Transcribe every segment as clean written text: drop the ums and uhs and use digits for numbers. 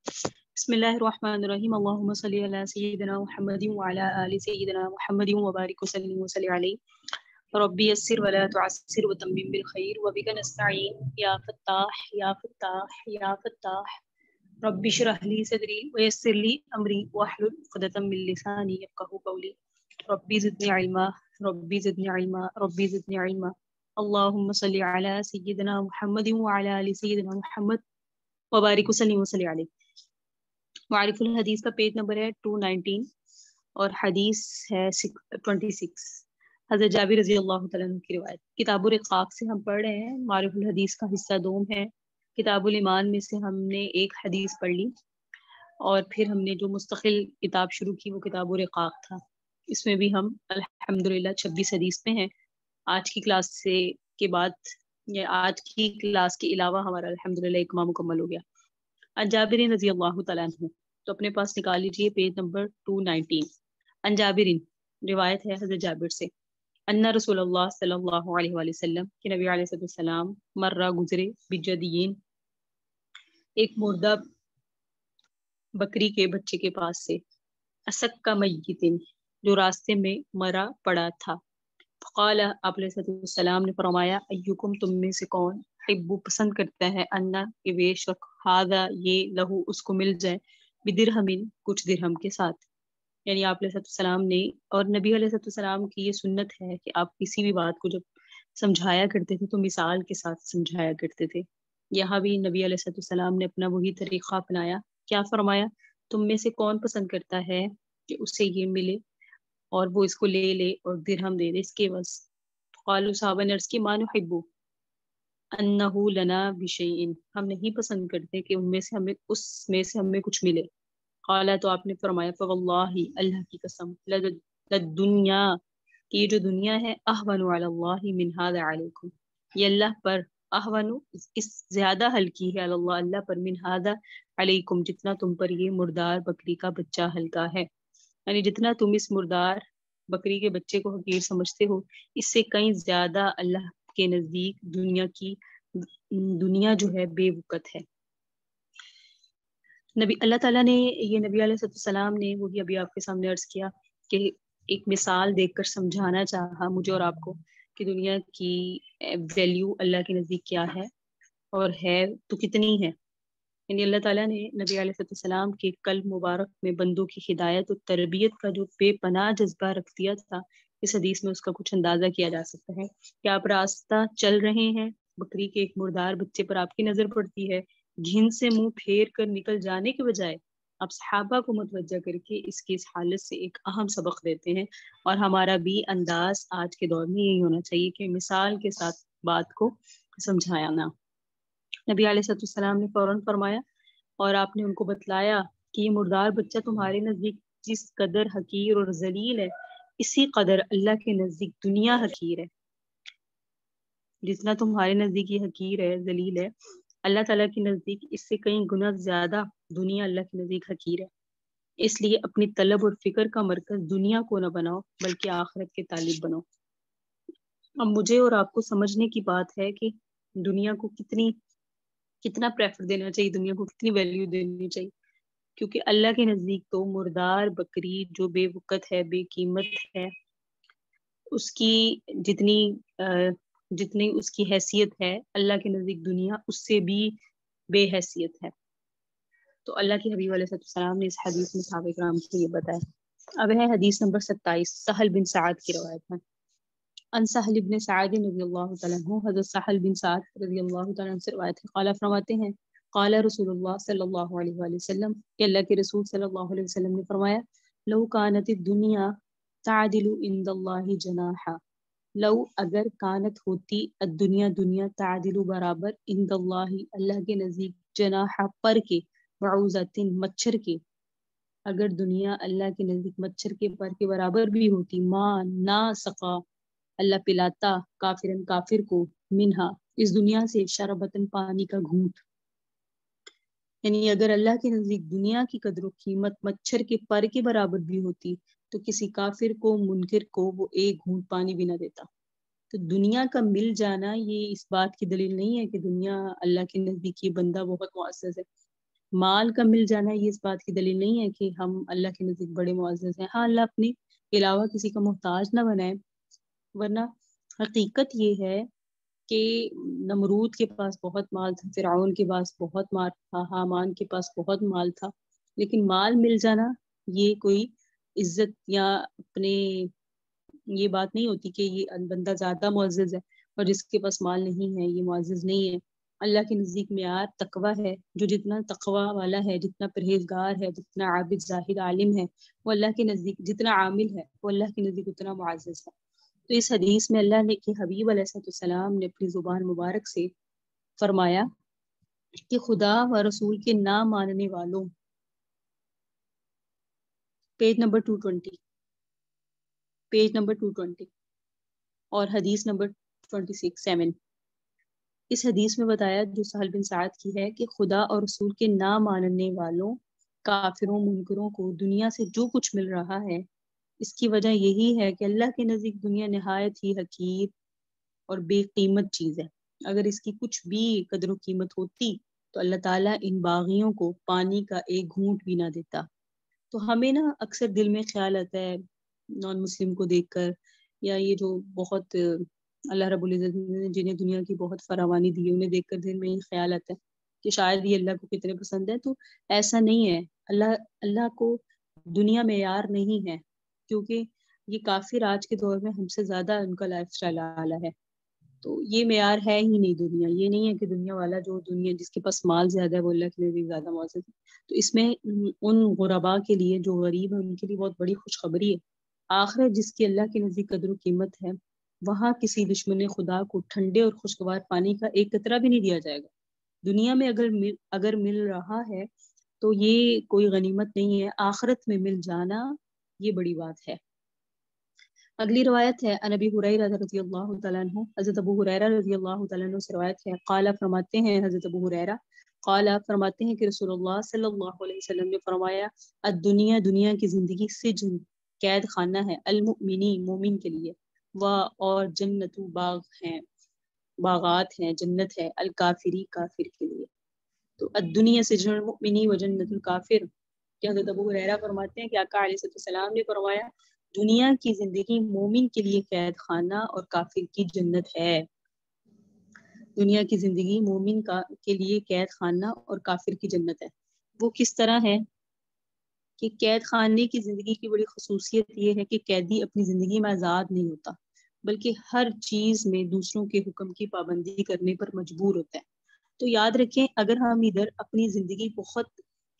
بسم اللہ الرحمن الرحیم اللہم صلی علی سیدنا محمد وعلی آل سیدنا محمد وبارک وسلم وصلی علیہ ربی یسر ولا تعسر وتمم بالخیر وبک نستعین یا فتاح یا فتاح یا فتاح رب اشرح لی صدری ویسر لی امری واحلل عقدۃ من لسانی یفقهوا قولی ربی زدنی علما ربی زدنی علما ربی زدنی علما اللہم صلی علی سیدنا محمد وعلی آل سیدنا محمد وبارک وسلم وصلی علیہ۔ معارف الحدیث کا پیج نمبر ہے 219 اور حدیث ہے 26۔ حضرت جابر رضی اللہ تعالیٰ عنہ کی روایت۔ کتاب الرقاق سے ہم پڑھ رہے ہیں، معارف الحدیث کا حصہ دوم ہے۔ کتاب الایمان میں سے ہم نے ایک حدیث پڑھ لی اور پھر ہم نے جو مستقل کتاب شروع کی وہ کتاب الرقاق تھا۔ اس میں بھی ہم الحمدللہ 26 حدیث پہ ہیں۔ آج کی کلاس سے کے بعد یا آج کی کلاس کے علاوہ ہمارا الحمدللہ ایک ماہ مکمل ہو گیا۔ عن جابر رضی اللہ تعالیٰ عنہ، تو اپنے پاس نکال لیجیے پیج نمبر 219۔ عن جابر، روایت ہے حضرت جابر سے، ان رسول اللہ صلی اللہ علیہ وآلہ وسلم کہ نبی علیہ السلام مرہ گزرے بجدین، ایک مردہ بکری کے بچے کے پاس سے، اسک کا میتن، جو راستے میں مرا پڑا تھا۔ فقال، آپ علیہ السلام نے فرمایا، ایکم، تم میں سے کون، حبو، پسند کرتا ہے، انا، کہ بے شک، ہاذا، یہ، لہو، اس کو مل جائے، بدرہم، کچھ درہم کے ساتھ۔ یعنی آپ علیہ السلام نے، اور نبی علیہ السلام کی یہ سنت ہے کہ آپ کسی بھی بات کو جب سمجھایا کرتے تھے تو مثال کے ساتھ سمجھایا کرتے تھے۔ یہاں بھی نبی علیہ السلام نے اپنا وہی طریقہ اپنایا۔ کیا فرمایا، تم میں سے کون پسند کرتا ہے کہ اسے یہ ملے اور وہ اس کو لے لے اور درہم دے دے اس کے بس۔ قالوا، صحابہ نے عرض کی، ما نحب انہ لنا بشیء، ہم نہیں پسند کرتے کہ ان میں سے ہمیں، اس میں سے ہمیں کچھ ملے۔ قالا، تو آپ نے فرمایا، فواللہ، اللہ کی قسم، للدنیا، کہ یہ جو دنیا ہے، اہون علی اللہ من ھذا علیکم، یہ اللہ پر، اہون، اس زیادہ ہلکی ہے، علی اللہ، اللہ پر، من ھذا علیکم، جتنا تم پر یہ مردار بکری کا بچہ ہلکا ہے۔ یعنی جتنا تم اس مردار بکری کے بچے کو حقیر سمجھتے ہو، اس سے کہیں زیادہ اللہ کے نزدیک دنیا جو ہے بے وقت ہے۔ نبی اللہ تعالیٰ نے یہ نبی علیہ السلام نے وہی ابھی آپ کے سامنے عرض کیا کہ ایک مثال دیکھ کر سمجھانا چاہا مجھے اور آپ کو کہ دنیا کی ویلیو اللہ کے نزدیک کیا ہے اور ہے تو کتنی ہے۔ یعنی اللہ تعالیٰ نے نبی علیہ السلام کے قلب مبارک میں بندوں کی ہدایت اور تربیت کا جو بے پناہ جذبہ رکھ دیا تھا، اس حدیث میں اس کا کچھ اندازہ کیا جا سکتا ہے کہ آپ راستہ چل رہے ہیں، بکری کے ایک مردار بچے پر آپ کی نظر پڑتی ہے، گھن سے منہ پھیر کر نکل جانے کے بجائے آپ صحابہ کو متوجہ کر کے اس کی اس حالت سے ایک اہم سبق دیتے ہیں۔ اور ہمارا بھی انداز آج کے دور میں یہی ہونا چاہیے کہ مثال کے ساتھ بات کو سمجھایا نا۔ نبی علیہ السلام نے فوراً فرمایا اور آپ نے ان کو بتلایا کہ یہ مردار بچہ تمہارے نزدیک جس قدر حقیر اور ذلیل ہے، اسی قدر اللہ کے نزدیک دنیا حقیر ہے۔ جتنا تمہارے نزدیک یہ حقیر ہے، ذلیل ہے، اللہ تعالیٰ کے نزدیک اس سے کئی گنا زیادہ دنیا اللہ کے نزدیک حقیر ہے۔ اس لیے اپنی طلب اور فکر کا مرکز دنیا کو نہ بناؤ بلکہ آخرت کے طالب بنو۔ اب مجھے اور آپ کو سمجھنے کی بات ہے کہ دنیا کو کتنا پریفر دینا چاہیے، دنیا کو کتنی ویلیو دینی چاہیے، کیونکہ اللہ کے نزدیک تو مردار بکری جو بے وقت ہے، بے قیمت ہے، اس کی جتنی اس کی حیثیت ہے، اللہ کے نزدیک دنیا اس سے بھی بے حیثیت ہے۔ تو اللہ کے حبیب علیہ السلام نے اس حدیث میں صحابہ کرام کو یہ بتایا۔ اب ہے حدیث نمبر 27، سہل بن سعد کی روایت ہے۔ ان سہل بن سعد رضی اللہ تعالیٰ عنہ، حضرت سہل بن سعد رضی اللہ تعالیٰ عنہ سے روایت ہے، قال فرماتے ہیں، قال رسول اللہ صلی اللہ علیہ وآلہ وسلم، کہ اللہ کے رسول صلی اللہ علیہ وسلم نے فرمایا، لو کانت الدنیا تعدل عند اللہ جناحا، لو، اگر، کانت ہوتی، الدنیا، دنیا، تعدل برابر، عند اللہ، اللہ کے نزدیک، جناحا، پر کے، بعوضۃ، مچھر کے، اگر دنیا اللہ کے نزدیک مچھر کے پر کے برابر بھی ہوتی، ماں، نہ سقا، اللہ پلاتا، کافرن، کافر کو، منہا، اس دنیا سے، شربتن، پانی کا گھونٹ۔ یعنی اگر اللہ کے نزدیک دنیا کی قدر و قیمت مچھر کے پر کے برابر بھی ہوتی تو کسی کافر کو، منکر کو، وہ ایک گھونٹ پانی بھی نہ دیتا۔ تو دنیا کا مل جانا یہ اس بات کی دلیل نہیں ہے کہ دنیا اللہ کے نزدیک یہ بندہ بہت معزز ہے، مال کا مل جانا یہ اس بات کی دلیل نہیں ہے کہ ہم اللہ کے نزدیک بڑے معزز ہیں. ہاں اللہ اپنے علاوہ کسی کا محتاج نہ بنائے، ورنہ حقیقت یہ ہے کہ نمرود کے پاس بہت مال تھا، فرعون کے پاس بہت مال تھا، حامان کے پاس بہت مال تھا، لیکن مال مل جانا یہ کوئی عزت یا اپنے یہ بات نہیں ہوتی کہ یہ بندہ زیادہ معزز ہے اور جس کے پاس مال نہیں ہے یہ معزز نہیں ہے. اللہ کے نزدیک معیار تقوی ہے. جو جتنا تقوی والا ہے، جتنا پرہیزگار ہے، جتنا عابد زاہد عالم ہے، وہ اللہ کے نزدیک، جتنا عامل ہے وہ اللہ کے نزدیک اتنا معزز ہے. تو اس حدیث میں اللہ نے کہ حبیب علیہ السلام نے اپنی زبان مبارک سے فرمایا کہ خدا و رسول کے نہ ماننے والوں، پیج نمبر 220، پیج نمبر 220 اور حدیث نمبر 26 اس حدیث میں بتایا جو سہل بن سعد کی ہے کہ خدا اور رسول کے نہ ماننے والوں، کافروں، منکروں کو دنیا سے جو کچھ مل رہا ہے اس کی وجہ یہی ہے کہ اللہ کے نزدیک دنیا نہایت ہی حقیر اور بے قیمت چیز ہے. اگر اس کی کچھ بھی قدر و قیمت ہوتی تو اللہ تعالیٰ ان باغیوں کو پانی کا ایک گھونٹ بھی نہ دیتا. تو ہمیں نا اکثر دل میں خیال آتا ہے نان مسلم کو دیکھ کر، یا یہ جو بہت اللہ رب العزت نے جنہیں دنیا کی بہت فراوانی دی ہے انہیں دیکھ کر دل میں یہ خیال آتا ہے کہ شاید یہ اللہ کو کتنے پسند ہے. تو ایسا نہیں ہے. اللہ کو دنیا معیار نہیں ہے، کیونکہ یہ کافر آج کے دور میں ہم سے زیادہ ان کا لائف اسٹائل اعلیٰ ہے. تو یہ معیار ہے ہی نہیں دنیا. یہ نہیں ہے کہ دنیا والا جو دنیا جس کے پاس مال زیادہ ہے وہ اللہ کے لیے زیادہ معزز ہے. تو اس میں ان غربا کے لیے جو غریب ہیں ان کے لیے بہت بڑی خوشخبری ہے. آخرت جس کی اللہ کے نزدیک قدر و قیمت ہے، وہاں کسی دشمن خدا کو ٹھنڈے اور خوشگوار پانی کا ایک قطرہ بھی نہیں دیا جائے گا. دنیا میں اگر مل رہا ہے تو یہ کوئی غنیمت نہیں ہے. آخرت میں مل جانا یہ بڑی بات ہے. اگلی روایت ہے ان ابی ہریرہ رضی اللہ تعالیٰ عنہ، حضرت ابو ہریرہ رضی اللہ تعالیٰ عنہ سے روایت ہے. قال فرماتے ہیں حضرت ابو ہریرہ، قال فرماتے ہیں کہ رسول اللہ صلی اللہ علیہ وسلم نے فرمایا الدنیا، دنیا کی زندگی سجن، قید خانہ ہے، المؤمنی، مومن کے لیے، اور جنت، باغ ہیں، باغات ہیں، جنت ہے، الکافری، کافر کے لیے. تو الدنیا سجن المؤمنی و جنت الکافر. کہ حضرت ابو ہریرہ فرماتے ہیں کہ آقا علیہ السلام نے فرمایا دنیا کی زندگی مومن کے لیے قید خانہ اور کافر کی جنت ہے. دنیا کی زندگی مومن کے لیے قید خانہ اور کافر کی جنت ہے. وہ کس طرح ہے کہ قید خانے کی زندگی کی بڑی خصوصیت یہ ہے کہ قیدی اپنی زندگی میں آزاد نہیں ہوتا، بلکہ ہر چیز میں دوسروں کے حکم کی پابندی کرنے پر مجبور ہوتا ہے. تو یاد رکھیں اگر ہم ادھر اپنی زندگی بہت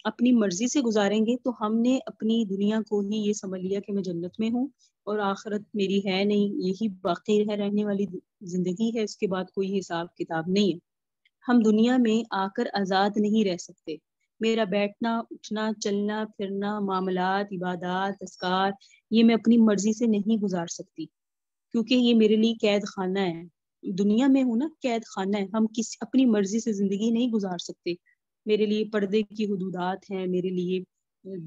اپنی مرضی سے گزاریں گے تو ہم نے اپنی دنیا کو ہی یہ سمجھ لیا کہ میں جنت میں ہوں اور آخرت میری ہے نہیں، یہی باقی ہے رہنے والی زندگی ہے، اس کے بعد کوئی حساب کتاب نہیں ہے. ہم دنیا میں آ کر آزاد نہیں رہ سکتے. میرا بیٹھنا، اٹھنا، چلنا پھرنا، معاملات، عبادات، اذکار، یہ میں اپنی مرضی سے نہیں گزار سکتی کیونکہ یہ میرے لیے قید خانہ ہے. دنیا میں ہوں نا، قید خانہ ہے. ہم اپنی مرضی سے زندگی نہیں گزار سکتے. میرے لیے پردے کی حدودات ہیں، میرے لیے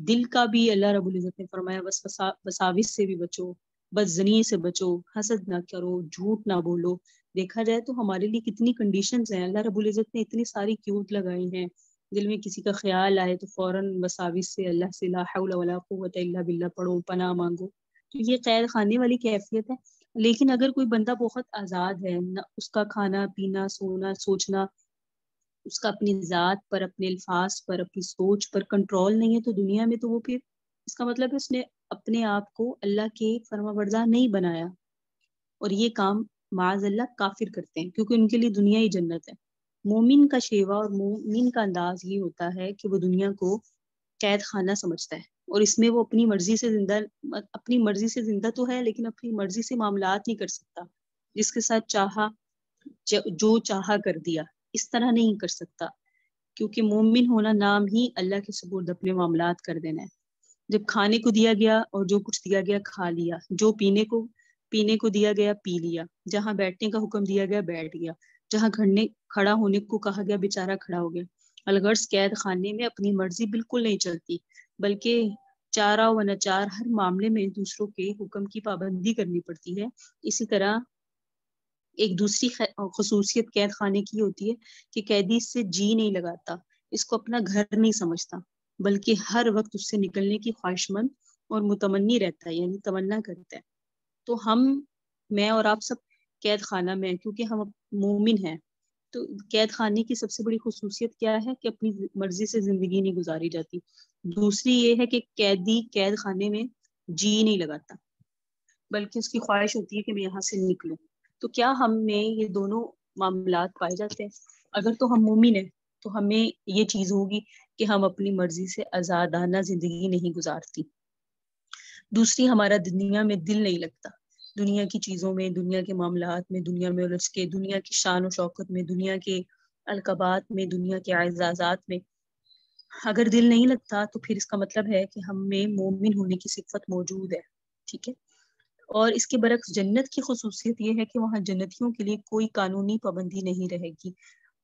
دل کا بھی اللہ رب العزت نے فرمایا وساوس سے بھی بچو، بدزنی سے بچو، حسد نہ کرو، جھوٹ نہ بولو. دیکھا جائے تو ہمارے لیے کتنی کنڈیشنز ہیں. اللہ رب العزت نے اتنی ساری کیوٹ لگائی ہیں. دل میں کسی کا خیال آئے تو فوراً وساوس سے اللہ سے لا حول ولا قوت الا باللہ پڑھو، پناہ مانگو. تو یہ قید خانے والی کیفیت ہے. لیکن اگر کوئی بندہ بہت آزاد ہے، نہ اس کا کھانا پینا، سونا، سوچنا، اس کا اپنی ذات پر، اپنے الفاظ پر، اپنی سوچ پر کنٹرول نہیں ہے، تو دنیا میں تو وہ پھر اس کا مطلب ہے اس نے اپنے آپ کو اللہ کے فرما بردار نہیں بنایا. اور یہ کام معاذ اللہ کافر کرتے ہیں کیونکہ ان کے لیے دنیا ہی جنت ہے. مومن کا شیوا اور مومن کا انداز یہ ہوتا ہے کہ وہ دنیا کو قید خانہ سمجھتا ہے اور اس میں وہ اپنی مرضی سے زندہ تو ہے لیکن اپنی مرضی سے معاملات نہیں کر سکتا. جس کے ساتھ چاہا جو چاہا کر دیا، اس طرح نہیں کر سکتا کیونکہ مومن ہونا نام ہی اللہ کے سپرد اپنے معاملات کر دینا ہے. جب کھانے کو دیا گیا اور جو کچھ دیا گیا کھا لیا، جو پینے کو دیا گیا پی لیا، جہاں بیٹھنے کا حکم دیا گیا بیٹھ گیا، جہاں کھڑا ہونے کو کہا گیا بیچارہ کھڑا ہو گیا. الغرض قید خانے میں اپنی مرضی بالکل نہیں چلتی، بلکہ چارہ و نچار ہر معاملے میں دوسروں کے حکم کی پابندی کرنی پڑتی ہے. اسی طرح ایک دوسری خصوصیت قید خانے کی ہوتی ہے کہ قیدی اس سے جی نہیں لگاتا. اس کو اپنا گھر نہیں سمجھتا، بلکہ ہر وقت اس سے نکلنے کی خواہش مند اور متمنی رہتا ہے، یعنی تمنا کرتا ہے۔ تو میں اور آپ سب قید خانہ میں ہیں، کیونکہ ہم مومن ہیں۔ تو قید خانے کی سب سے بڑی خصوصیت کیا ہے کہ اپنی مرضی سے زندگی نہیں گزاری جاتی۔ دوسری یہ ہے کہ قیدی قید خانے میں جی نہیں لگاتا، بلکہ اس کی خواہش ہوتی ہے کہ میں یہاں سے نکلوں۔ تو کیا ہم میں یہ دونوں معاملات پائے جاتے ہیں؟ اگر تو ہم مومن ہیں تو ہمیں یہ چیز ہوگی کہ ہم اپنی مرضی سے آزادانہ زندگی نہیں گزارتی۔ دوسری، ہمارا دنیا میں دل نہیں لگتا، دنیا کی چیزوں میں، دنیا کے معاملات میں، دنیا میں الجھ کے، دنیا کی شان و شوکت میں، دنیا کے القابات میں، دنیا کے اعزازات میں اگر دل نہیں لگتا تو پھر اس کا مطلب ہے کہ ہم میں مومن ہونے کی صفت موجود ہے، ٹھیک ہے۔ اور اس کے برعکس جنت کی خصوصیت یہ ہے کہ وہاں جنتیوں کے لیے کوئی قانونی پابندی نہیں رہے گی،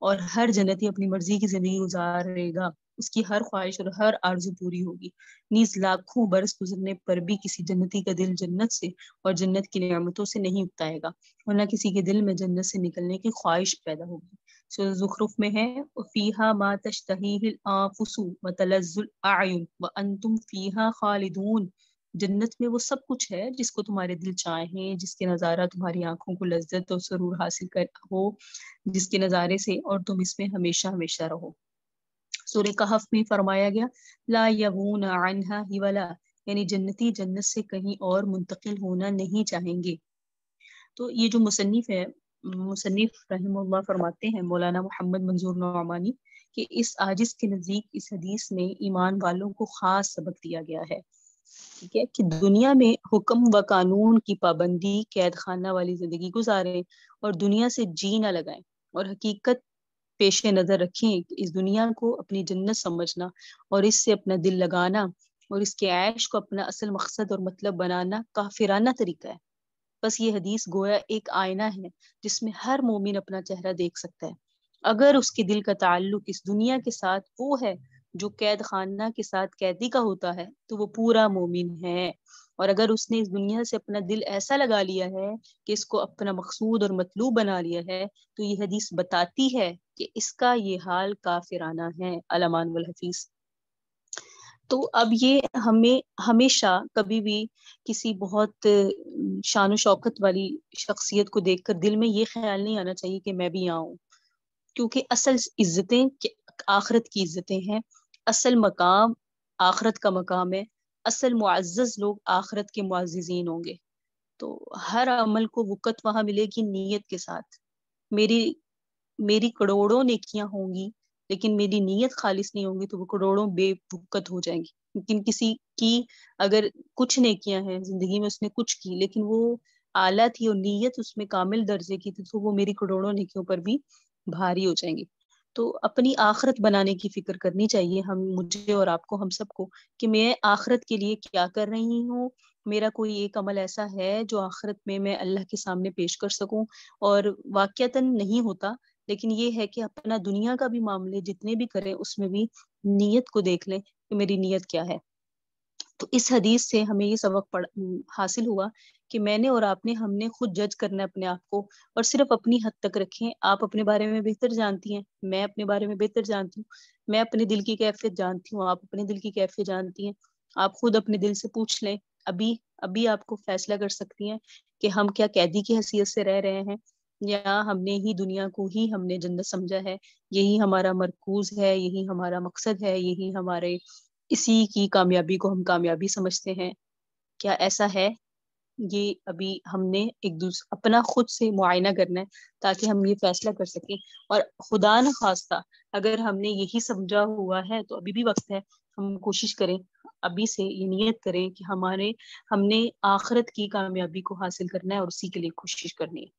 اور ہر جنتی اپنی مرضی کی زندگی گزارے گا، اس کی ہر خواہش اور ہر آرزو پوری ہوگی۔ نیز لاکھوں برس گزرنے پر بھی کسی جنتی کا دل جنت سے اور جنت کی نعمتوں سے نہیں اکتائے گا، ورنہ کسی کے دل میں جنت سے نکلنے کی خواہش پیدا ہوگی۔ سورۃ زخرف میں ہے فیہا ما تشتہیہ الانفس وتلذ الاعین وانتم فیہا خالدون۔ جنت میں وہ سب کچھ ہے جس کو تمہارے دل چاہیں، جس کے نظارہ تمہاری آنکھوں کو لذت اور سرور حاصل ہو، جس کے نظارے سے اور تم اس میں ہمیشہ ہمیشہ رہو۔ سورہ کہف میں فرمایا گیا لا یبغون عنہا حولا، یعنی جنتی جنت سے کہیں اور منتقل ہونا نہیں چاہیں گے۔ تو یہ جو مصنف رحمہ اللہ فرماتے ہیں مولانا محمد منظور نعمانی، کہ اس عاجز کے نزدیک اس حدیث میں ایمان والوں کو خاص سبق دیا گیا ہے، ٹھیک ہے، کہ دنیا میں حکم و قانون کی پابندی قید خانہ والی زندگی گزاریں اور دنیا سے جی نہ لگائیں، اور حقیقت پیش نظر رکھیں کہ اس دنیا کو اپنی جنت سمجھنا اور اس سے اپنا دل لگانا اور اس کے عیش کو اپنا اصل مقصد اور مطلب بنانا کافرانہ طریقہ ہے۔ بس یہ حدیث گویا ایک آئینہ ہے جس میں ہر مومن اپنا چہرہ دیکھ سکتا ہے۔ اگر اس کے دل کا تعلق اس دنیا کے ساتھ وہ ہے جو قید خانہ کے ساتھ قیدی کا ہوتا ہے تو وہ پورا مومن ہے، اور اگر اس نے اس دنیا سے اپنا دل ایسا لگا لیا ہے کہ اس کو اپنا مقصود اور مطلوب بنا لیا ہے تو یہ حدیث بتاتی ہے کہ اس کا یہ حال کافرانہ ہے۔ الامان والحفیظ۔ تو اب یہ ہمیں ہمیشہ کبھی بھی کسی بہت شان و شوکت والی شخصیت کو دیکھ کر دل میں یہ خیال نہیں آنا چاہیے کہ میں بھی آؤں، کیونکہ اصل عزتیں آخرت کی عزتیں ہیں، اصل مقام آخرت کا مقام ہے، اصل معزز لوگ آخرت کے معززین ہوں گے۔ تو ہر عمل کو وقت وہاں ملے گی نیت کے ساتھ۔ میری کروڑوں نیکیاں ہوں گی لیکن میری نیت خالص نہیں ہوگی تو وہ کروڑوں بے وقت ہو جائیں گی۔ لیکن کسی کی اگر کچھ نیکیاں ہیں زندگی میں، اس نے کچھ کی لیکن وہ اعلیٰ تھی اور نیت اس میں کامل درجے کی تھی تو وہ میری کروڑوں نیکیوں پر بھی بھاری ہو جائیں گی۔ تو اپنی آخرت بنانے کی فکر کرنی چاہیے مجھے اور آپ کو، ہم سب کو، کہ میں آخرت کے لیے کیا کر رہی ہوں، میرا کوئی ایک عمل ایسا ہے جو آخرت میں اللہ کے سامنے پیش کر سکوں۔ اور واقعتاً نہیں ہوتا، لیکن یہ ہے کہ اپنا دنیا کا بھی معاملے جتنے بھی کریں اس میں بھی نیت کو دیکھ لیں کہ میری نیت کیا ہے۔ تو اس حدیث سے ہمیں یہ سبق حاصل ہوا کہ میں نے اور آپ نے، ہم نے خود جج کرنا اپنے آپ کو، اور صرف اپنی حد تک رکھیں۔ آپ اپنے بارے میں بہتر جانتی ہیں، میں اپنے بارے میں بہتر جانتی ہوں، میں اپنے دل کی کیفیت جانتی ہوں، آپ اپنے دل کی کیفیت جانتی ہیں۔ آپ خود اپنے دل سے پوچھ لیں، ابھی آپ کو فیصلہ کر سکتی ہیں کہ ہم کیا قیدی کی حیثیت سے رہ رہے ہیں، یا ہم نے ہی دنیا کو ہی ہم نے جنت سمجھا ہے، یہی ہمارا مرکوز ہے، یہی ہمارا مقصد ہے، یہی ہمارے اسی کی کامیابی کو ہم کامیابی سمجھتے ہیں۔ کیا ایسا ہے؟ یہ ابھی ہم نے ایک دوسرے اپنا خود سے معائنہ کرنا ہے تاکہ ہم یہ فیصلہ کر سکیں۔ اور خدا نہ خواستہ اگر ہم نے یہی سمجھا ہوا ہے تو ابھی بھی وقت ہے، ہم کوشش کریں، ابھی سے یہ نیت کریں کہ ہم نے آخرت کی کامیابی کو حاصل کرنا ہے اور اسی کے لیے کوشش کرنی ہے۔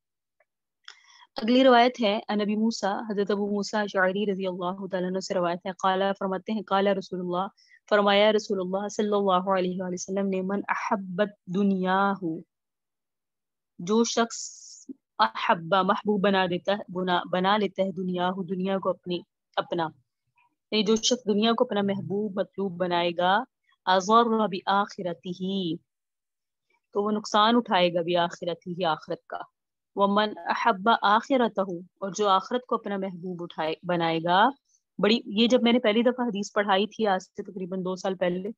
اگلی روایت ہے نبی موسیٰ، حضرت ابو موسیٰ اشعری رضی اللہ تعالیٰ عنہ سے روایت ہے، قال فرماتے ہیں قال رسول اللہ، فرمایا رسول اللہ صلی اللہ علیہ وآلہ وسلم نے، من احبت دنیا ہو، جو شخص احبا محبوب بنا لیتا ہے دنیا ہو، دنیا کو اپنا، یعنی جو شخص دنیا کو اپنا محبوب مطلوب بنائے گا، اضر بآخرتہ، تو وہ نقصان اٹھائے گا بآخرتہ، آخرت کا۔ ومن احب آخرتہ، اور جو آخرت کو اپنا محبوب بنائے گا، بڑی یہ جب میں نے پہلی دفعہ حدیث پڑھائی تھی آج سے تقریباً 2 سال پہلے،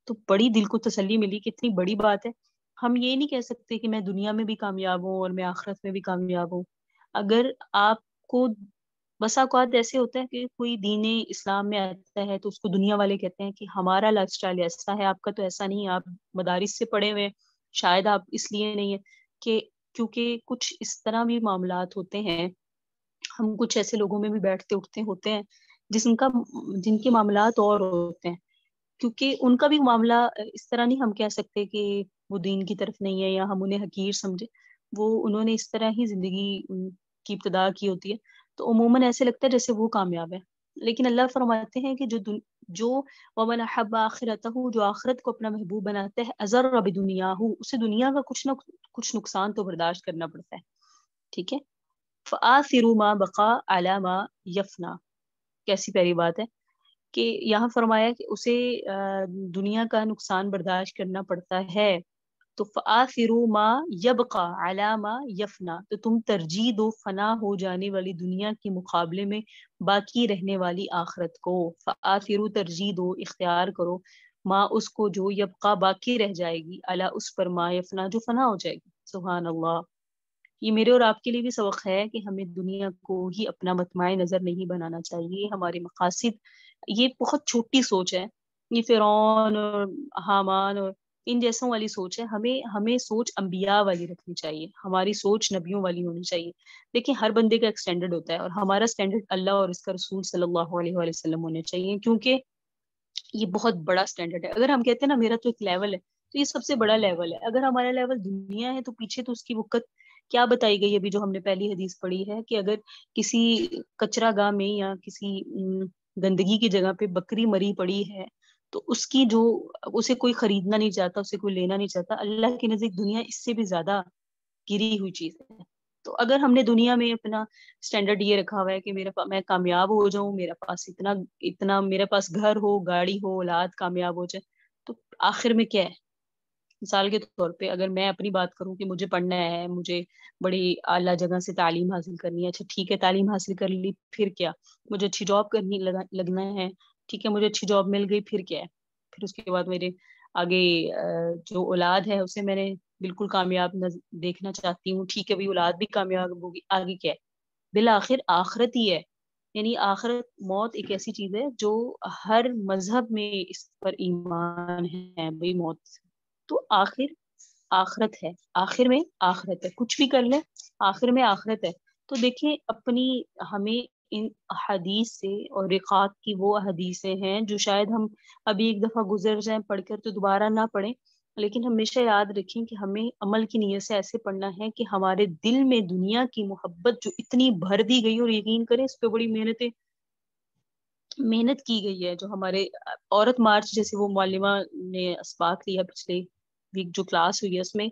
تو بڑی دل کو تسلی ملی کہ اتنی بڑی بات ہے. ہم یہ نہیں کہہ سکتے کہ میں دنیا میں بھی کامیاب ہوں اور میں آخرت میں بھی کامیاب ہوں. اگر آپ کو بسا اوقات ایسے ہوتا ہے کہ کوئی دین اسلام میں آتا ہے تو اس کو دنیا والے کہتے ہیں کہ ہمارا لائف اسٹائل ایسا ہے، آپ کا تو ایسا نہیں ہے، آپ مدارس سے پڑھے ہوئے، شاید آپ اس لیے نہیں ہے کہ کیونکہ کچھ اس طرح بھی معاملات ہوتے ہیں. ہم کچھ ایسے لوگوں میں بھی بیٹھتے اٹھتے ہوتے ہیں جن کے معاملات اور ہوتے ہیں، کیونکہ ان کا بھی معاملہ اس طرح نہیں ہم کہہ سکتے کہ وہ دین کی طرف نہیں ہے یا ہم انہیں حقیر سمجھے. وہ انہوں نے اس طرح ہی زندگی کی ابتدا کی ہوتی ہے، تو عموماً ایسے لگتا ہے جیسے وہ کامیاب ہے. لیکن اللہ فرماتے ہیں کہ جو ومن احب آخرتہ، جو آخرت کو اپنا محبوب بناتا ہے، ازر بدنیا اسے دنیا کا کچھ نہ کچھ نقصان تو برداشت کرنا پڑتا ہے. ٹھیک ہے. فآثروا ما بقا علی ما یفنا، کیسی پیاری بات ہے کہ یہاں فرمایا کہ اسے دنیا کا نقصان برداشت کرنا پڑتا ہے. تو فآثروا ما یبقا علی ما یفنا، تو تم ترجیح دو فنا ہو جانے والی دنیا کے مقابلے میں باقی رہنے والی آخرت کو. فآثروا، ترجیح دو، اختیار کرو، ما اس کو جو یبقا باقی رہ جائے گی، علی اس پر ما یفنا جو فنا ہو جائے گی. سبحان اللہ. یہ میرے اور آپ کے لیے بھی سبق ہے کہ ہمیں دنیا کو ہی اپنا مطمع نظر نہیں بنانا چاہیے. ہمارے مقاصد، یہ بہت چھوٹی سوچ ہے، یہ فرعون اور حامان اور ان جیسوں والی سوچ ہے. ہمیں سوچ انبیاء والی رکھنی چاہیے، ہماری سوچ نبیوں والی ہونی چاہیے. دیکھیں ہر بندے کا ایک سٹینڈرڈ ہوتا ہے، اور ہمارا سٹینڈرڈ اللہ اور اس کا رسول صلی اللہ علیہ وآلہ وسلم ہونے چاہیے، کیونکہ یہ بہت بڑا سٹینڈرڈ ہے. اگر ہم کہتے ہیں نا میرا تو ایک لیول ہے، تو یہ سب سے بڑا لیول ہے. اگر ہمارا لیول دنیا ہے تو پیچھے تو اس کی وقت کیا بتائی گئی ابھی جو ہم نے پہلی حدیث پڑھی ہے کہ اگر کسی کچرا گاہ میں یا کسی گندگی کی جگہ پہ بکری مری پڑی ہے تو اس کی جو اسے کوئی خریدنا نہیں چاہتا، اسے کوئی لینا نہیں چاہتا، اللہ کے نزدیک دنیا اس سے بھی زیادہ گری ہوئی چیز ہے. تو اگر ہم نے دنیا میں اپنا سٹینڈرڈ یہ رکھا ہوا ہے کہ میں کامیاب ہو جاؤں، میرے پاس اتنا میرے پاس گھر ہو، گاڑی ہو، اولاد کامیاب ہو جائے، تو آخر میں کیا ہے؟ مثال کے طور پہ اگر میں اپنی بات کروں کہ مجھے پڑھنا ہے، مجھے بڑی اعلیٰ جگہ سے تعلیم حاصل کرنی ہے، اچھا ٹھیک ہے تعلیم حاصل کر لی، پھر کیا؟ مجھے اچھی جاب کرنی لگنا ہے، ٹھیک ہے مجھے اچھی جاب مل گئی، پھر کیا ہے؟ پھر اس کے بعد میرے آگے جو اولاد ہے اسے میں نے بالکل کامیاب دیکھنا چاہتی ہوں، ٹھیک ہے بھی اولاد بھی کامیاب ہوگی، آگے کیا ہے؟ بالآخر آخرت ہی ہے. یعنی آخرت، موت ایک ایسی چیز ہے جو ہر مذہب میں اس پر ایمان ہے بھئی موت. تو آخرت ہے، آخر میں آخرت ہے، کچھ بھی کر لیں آخر میں آخرت ہے. تو دیکھیں ہمیں ان حدیث سے، اور رقاق کی وہ حدیثیں ہیں جو شاید ہم ابھی ایک دفعہ گزر جائیں پڑھ کر تو دوبارہ نہ پڑھیں، لیکن ہمیشہ یاد رکھیں کہ ہمیں عمل کی نیت سے ایسے پڑھنا ہے کہ ہمارے دل میں دنیا کی محبت جو اتنی بھر دی گئی، اور یقین کریں اس پہ بڑی محنت کی گئی ہے. جو ہمارے عورت مارچ جیسے وہ معلمہ نے اسباق لیا پچھلے ویک جو کلاس ہوئی ہے، اس میں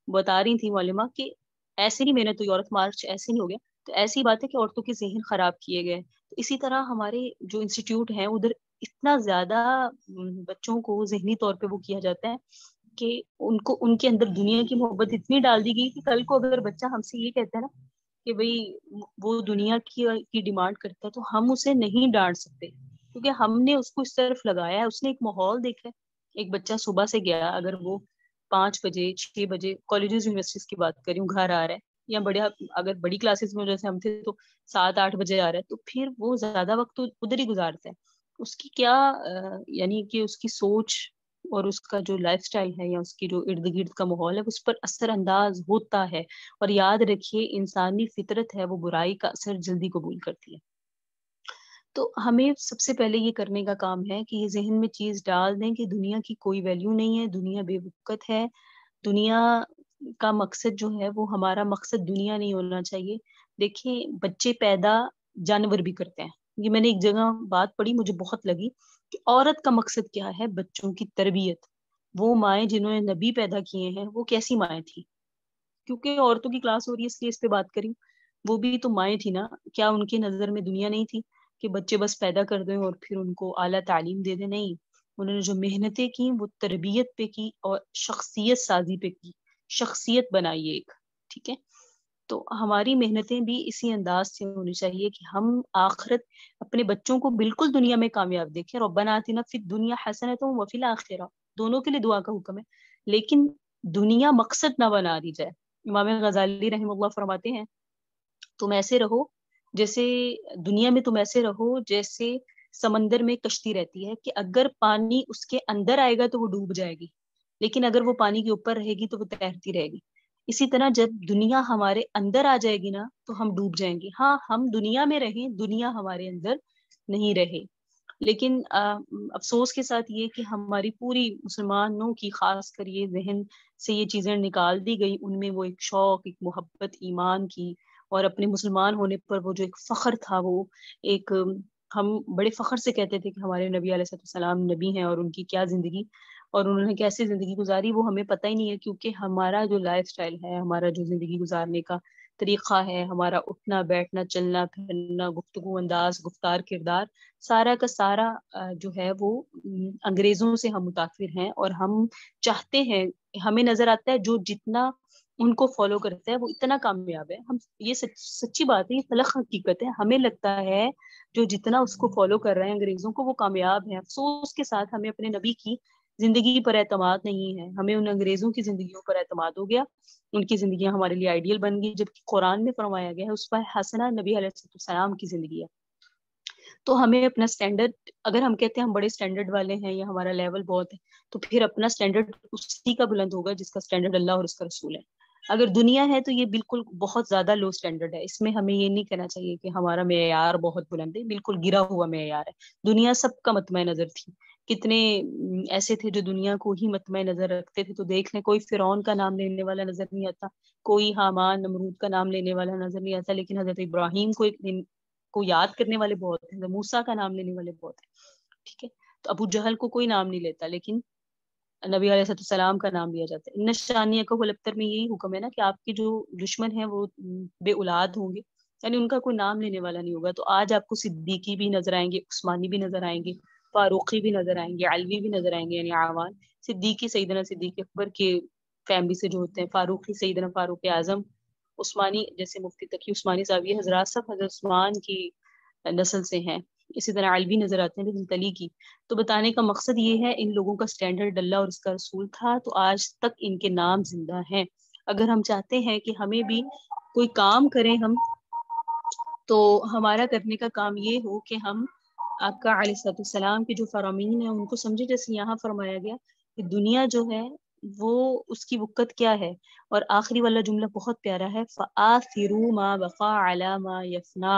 بتا رہی تھی معلمہ کہ ایسے نہیں محنت ہوئی، عورت مارچ ایسے نہیں ہو گیا. تو ایسی بات ہے کہ عورتوں کے ذہن خراب کیے گئے. تو اسی طرح ہمارے جو انسٹیٹیوٹ ہیں ادھر اتنا زیادہ بچوں کو ذہنی طور پہ وہ کیا جاتا ہے کہ ان کے اندر دنیا کی محبت اتنی ڈال دی گئی کہ کل کو اگر بچہ ہم سے یہ کہتا ہے نا کہ بھئی وہ دنیا کی ڈیمانڈ کرتا ہے تو ہم اسے نہیں ڈانٹ سکتے، کیونکہ ہم نے اس کو اس طرف لگایا ہے. اس نے ایک ماحول دیکھا ہے. ایک بچہ صبح سے گیا، اگر وہ 5 بجے 6 بجے کالجز یونیورسٹیز کی بات کر رہی ہوں گھر آ رہا ہے، یا اگر بڑی کلاسز میں جیسے ہم تھے تو 7-8 بجے آ رہا ہے، تو پھر وہ زیادہ وقت ادھر ہی گزارتا ہے. اس کی کیا یعنی کہ اس کی سوچ اور اس کا جو لائف سٹائل ہے یا اس کی جو ارد گرد کا ماحول ہے اس پر اثر انداز ہوتا ہے. اور یاد رکھیے انسانی فطرت ہے وہ برائی کا اثر جلدی قبول کرتی ہے. تو ہمیں سب سے پہلے یہ کرنے کا کام ہے کہ یہ ذہن میں چیز ڈال دیں کہ دنیا کی کوئی ویلیو نہیں ہے، دنیا بے وقت ہے. دنیا کا مقصد جو ہے وہ ہمارا مقصد دنیا نہیں ہونا چاہیے. دیکھیں بچے پیدا جانور بھی کرتے ہیں. یہ میں نے ایک جگہ بات پڑھی مجھے بہت لگی کہ عورت کا مقصد کیا ہے؟ بچوں کی تربیت. وہ مائیں جنہوں نے نبی پیدا کیے ہیں وہ کیسی مائیں تھی؟ کیونکہ عورتوں کی کلاس ہو رہی ہے اس لیے اس پہ بات کری. وہ بھی تو مائیں تھی نا. کیا ان کی نظر میں دنیا نہیں تھی کہ بچے بس پیدا کر دیں اور پھر ان کو اعلیٰ تعلیم دے دیں؟ نہیں، انہوں نے جو محنتیں کی وہ تربیت پہ کی اور شخصیت سازی پہ کی، شخصیت بنائی ایک. ٹھیک ہے. تو ہماری محنتیں بھی اسی انداز سے ہونی چاہیے کہ ہم آخرت اپنے بچوں کو بالکل دنیا میں کامیاب دیکھیں. ربنا آتنا فی الدنیا حسنۃ وفی الآخرہ، دونوں کے لیے دعا کا حکم ہے، لیکن دنیا مقصد نہ بنا دی جائے. امام غزالی رحمہ اللہ فرماتے ہیں تم ایسے رہو جیسے دنیا میں تم ایسے رہو جیسے سمندر میں کشتی رہتی ہے کہ اگر پانی اس کے اندر آئے گا تو وہ ڈوب جائے گی، لیکن اگر وہ پانی کے اوپر رہے گی تو وہ تیرتی رہے گی. اسی طرح جب دنیا ہمارے اندر آ جائے گی نا تو ہم ڈوب جائیں گے. ہاں ہم دنیا میں رہیں، دنیا ہمارے اندر نہیں رہے. لیکن افسوس کے ساتھ یہ کہ ہماری پوری مسلمانوں کی خاص کر یہ ذہن سے یہ چیزیں نکال دی گئی. ان میں وہ ایک شوق، ایک محبت ایمان کی، اور اپنے مسلمان ہونے پر وہ جو ایک فخر تھا، وہ ایک ہم بڑے فخر سے کہتے تھے کہ ہمارے نبی علیہ السلام نبی ہیں، اور ان کی کیا زندگی اور انہوں نے کیسے زندگی گزاری وہ ہمیں پتہ ہی نہیں ہے. کیونکہ ہمارا جو لائف سٹائل ہے، ہمارا جو زندگی گزارنے کا طریقہ ہے، ہمارا اٹھنا بیٹھنا چلنا پھرنا گفتگو انداز گفتار کردار، سارا کا سارا جو ہے وہ انگریزوں سے ہم متاثر ہیں. اور ہم چاہتے ہیں، ہمیں نظر آتا ہے جو جتنا ان کو فالو کرتا ہے وہ اتنا کامیاب ہے. ہم یہ سچی بات ہے، یہ تلخ حقیقت ہے. ہمیں لگتا ہے جو جتنا اس کو فالو کر رہے ہیں انگریزوں کو وہ کامیاب ہے. افسوس کے ساتھ ہمیں اپنے نبی کی زندگی پر اعتماد نہیں ہے، ہمیں ان انگریزوں کی زندگیوں پر اعتماد ہو گیا. ان کی زندگیاں ہمارے لیے آئیڈیل بن گئی، جبکہ قرآن میں فرمایا گیا ہے اس پر حسنہ نبی علیہ السلام کی زندگی ہے. تو ہمیں اپنا سٹینڈرڈ، اگر ہم کہتے ہیں ہم بڑے سٹینڈرڈ والے ہیں یا ہمارا لیول بہت ہے، تو پھر اپنا سٹینڈرڈ اسی کا بلند ہوگا جس کا سٹینڈرڈ اللہ اور اس کا رسول ہے. اگر دنیا ہے تو یہ بالکل بہت زیادہ لو سٹینڈرڈ ہے. اس میں ہمیں یہ نہیں کہنا چاہیے کہ ہمارا معیار بہت بلند ہے، بالکل گرا ہوا معیار ہے. دنیا سب کا مطمع نظر تھی. کتنے ایسے تھے جو دنیا کو ہی مطمع نظر رکھتے تھے. تو دیکھ لیں، کوئی فرعون کا نام لینے والا نظر نہیں آتا، کوئی حامان نمرود کا نام لینے والا نظر نہیں آتا، لیکن حضرت ابراہیم کو یاد کرنے والے بہت ہیں، موسیٰ کا نام لینے والے بہت ہیں. ٹھیک ہے، تو ابو جہل کو کوئی نام نہیں لیتا، لیکن نبی علیہ السلام کا نام لیا جاتا ہے. ان شانیہ کو الابتر میں یہی حکم ہے نا کہ آپ کے جو دشمن ہیں وہ بے اولاد ہوں گے، یعنی ان کا کوئی نام لینے والا نہیں ہوگا. تو آج آپ کو صدیقی بھی نظر آئیں گے، عثمانی بھی نظر آئیں گے، فاروقی بھی نظر آئیں گے، علوی بھی نظر آئیں گے، یعنی اعوان. صدیقی سیدنا صدیق اکبر کے فیملی سے جو ہوتے ہیں، فاروقی سیدنا فاروق اعظم، عثمانی جیسے مفتی تقی عثمانی زاویہ حضرات سب حضرت عثمان کی نسل سے ہیں. اسی طرح علوی نظر آتے ہیں حضرت علی کی. تو بتانے کا مقصد یہ ہے ان لوگوں کا سٹینڈرڈ اللہ اور اس کا رسول تھا، تو آج تک ان کے نام زندہ ہیں. اگر ہم چاہتے ہیں کہ ہمیں بھی کوئی کام کریں ہم، تو ہمارا کرنے کا کام یہ ہو کہ ہم آقا علیہ السلام کے جو فرامین ہیں ان کو سمجھے. جیسے یہاں فرمایا گیا کہ دنیا جو ہے وہ اس کی وقت کیا ہے، اور آخری والا جملہ بہت پیارا ہے، فآثروا ما بقى على ما يفنى،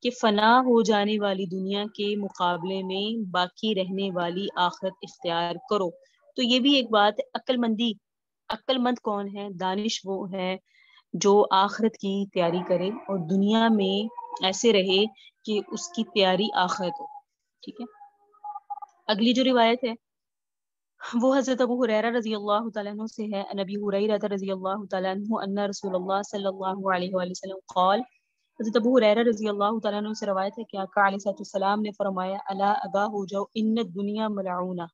کہ فنا ہو جانے والی دنیا کے مقابلے میں باقی رہنے والی آخرت اختیار کرو. تو یہ بھی ایک بات ہے. عقل مند کون ہے؟ دانش وہ ہے جو آخرت کی تیاری کرے اور دنیا میں ایسے رہے کہ اس کی تیاری آخرت ہو. ٹھیک ہے، اگلی جو روایت ہے وہ حضرت ابو ہریرہ رضی اللہ تعالیٰ عنہ سے ہے. نبی ہریرہ رضی اللہ تعالیٰ عنہ ان رسول اللہ صلی اللہ علیہ وآلہ وسلم قال، حضرت ابو ہریرہ رضی اللہ تعالیٰ عنہ سے روایت ہے کہ آقا علیہ السلام نے فرمایا، الا آگاہ ہو جاؤ، ان الدنیا ملعونہ،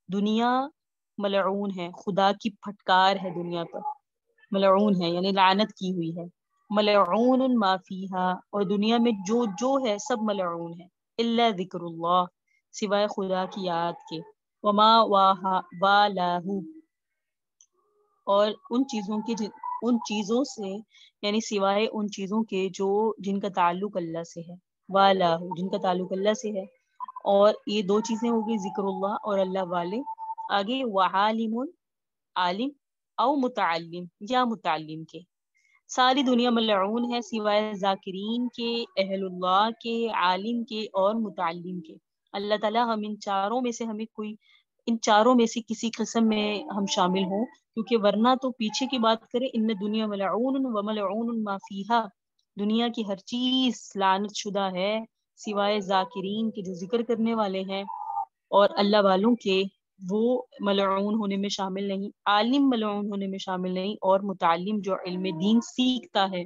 دنیا ملعون ہے، خدا کی پھٹکار ہے دنیا پر. ملعون ہے یعنی لعنت کی ہوئی ہے. ملعون ما فیہا، اور دنیا میں جو ہے سب ملعون ہے. الا ذکر اللہ، سوائے خدا کی یاد کے. وما والاہ، اور ان چیزوں سے یعنی سوائے ان چیزوں کے جو جن کا تعلق اللہ سے ہے. والاہ، جن کا تعلق اللہ سے ہے. اور یہ دو چیزیں ہوگی، ذکر اللہ اور اللہ والے. آگے وعالم، عالم، او متعلم یا متعلم کے. ساری دنیا ملعون ہے سوائے ذاکرین کے، اہل اللہ کے، عالم کے اور متعلم کے. اللہ تعالیٰ ہم ان چاروں میں سے کسی قسم میں ہم شامل ہوں، کیونکہ ورنہ تو پیچھے کی بات کریں، ان دنیا ملعون و ملعون ما فیہا، دنیا کی ہر چیز لعنت شدہ ہے سوائے ذاکرین کے جو ذکر کرنے والے ہیں، اور اللہ والوں کے وہ ملعون ہونے میں شامل نہیں، عالم ملعون ہونے میں شامل نہیں، اور متعلم جو علم دین سیکھتا ہے.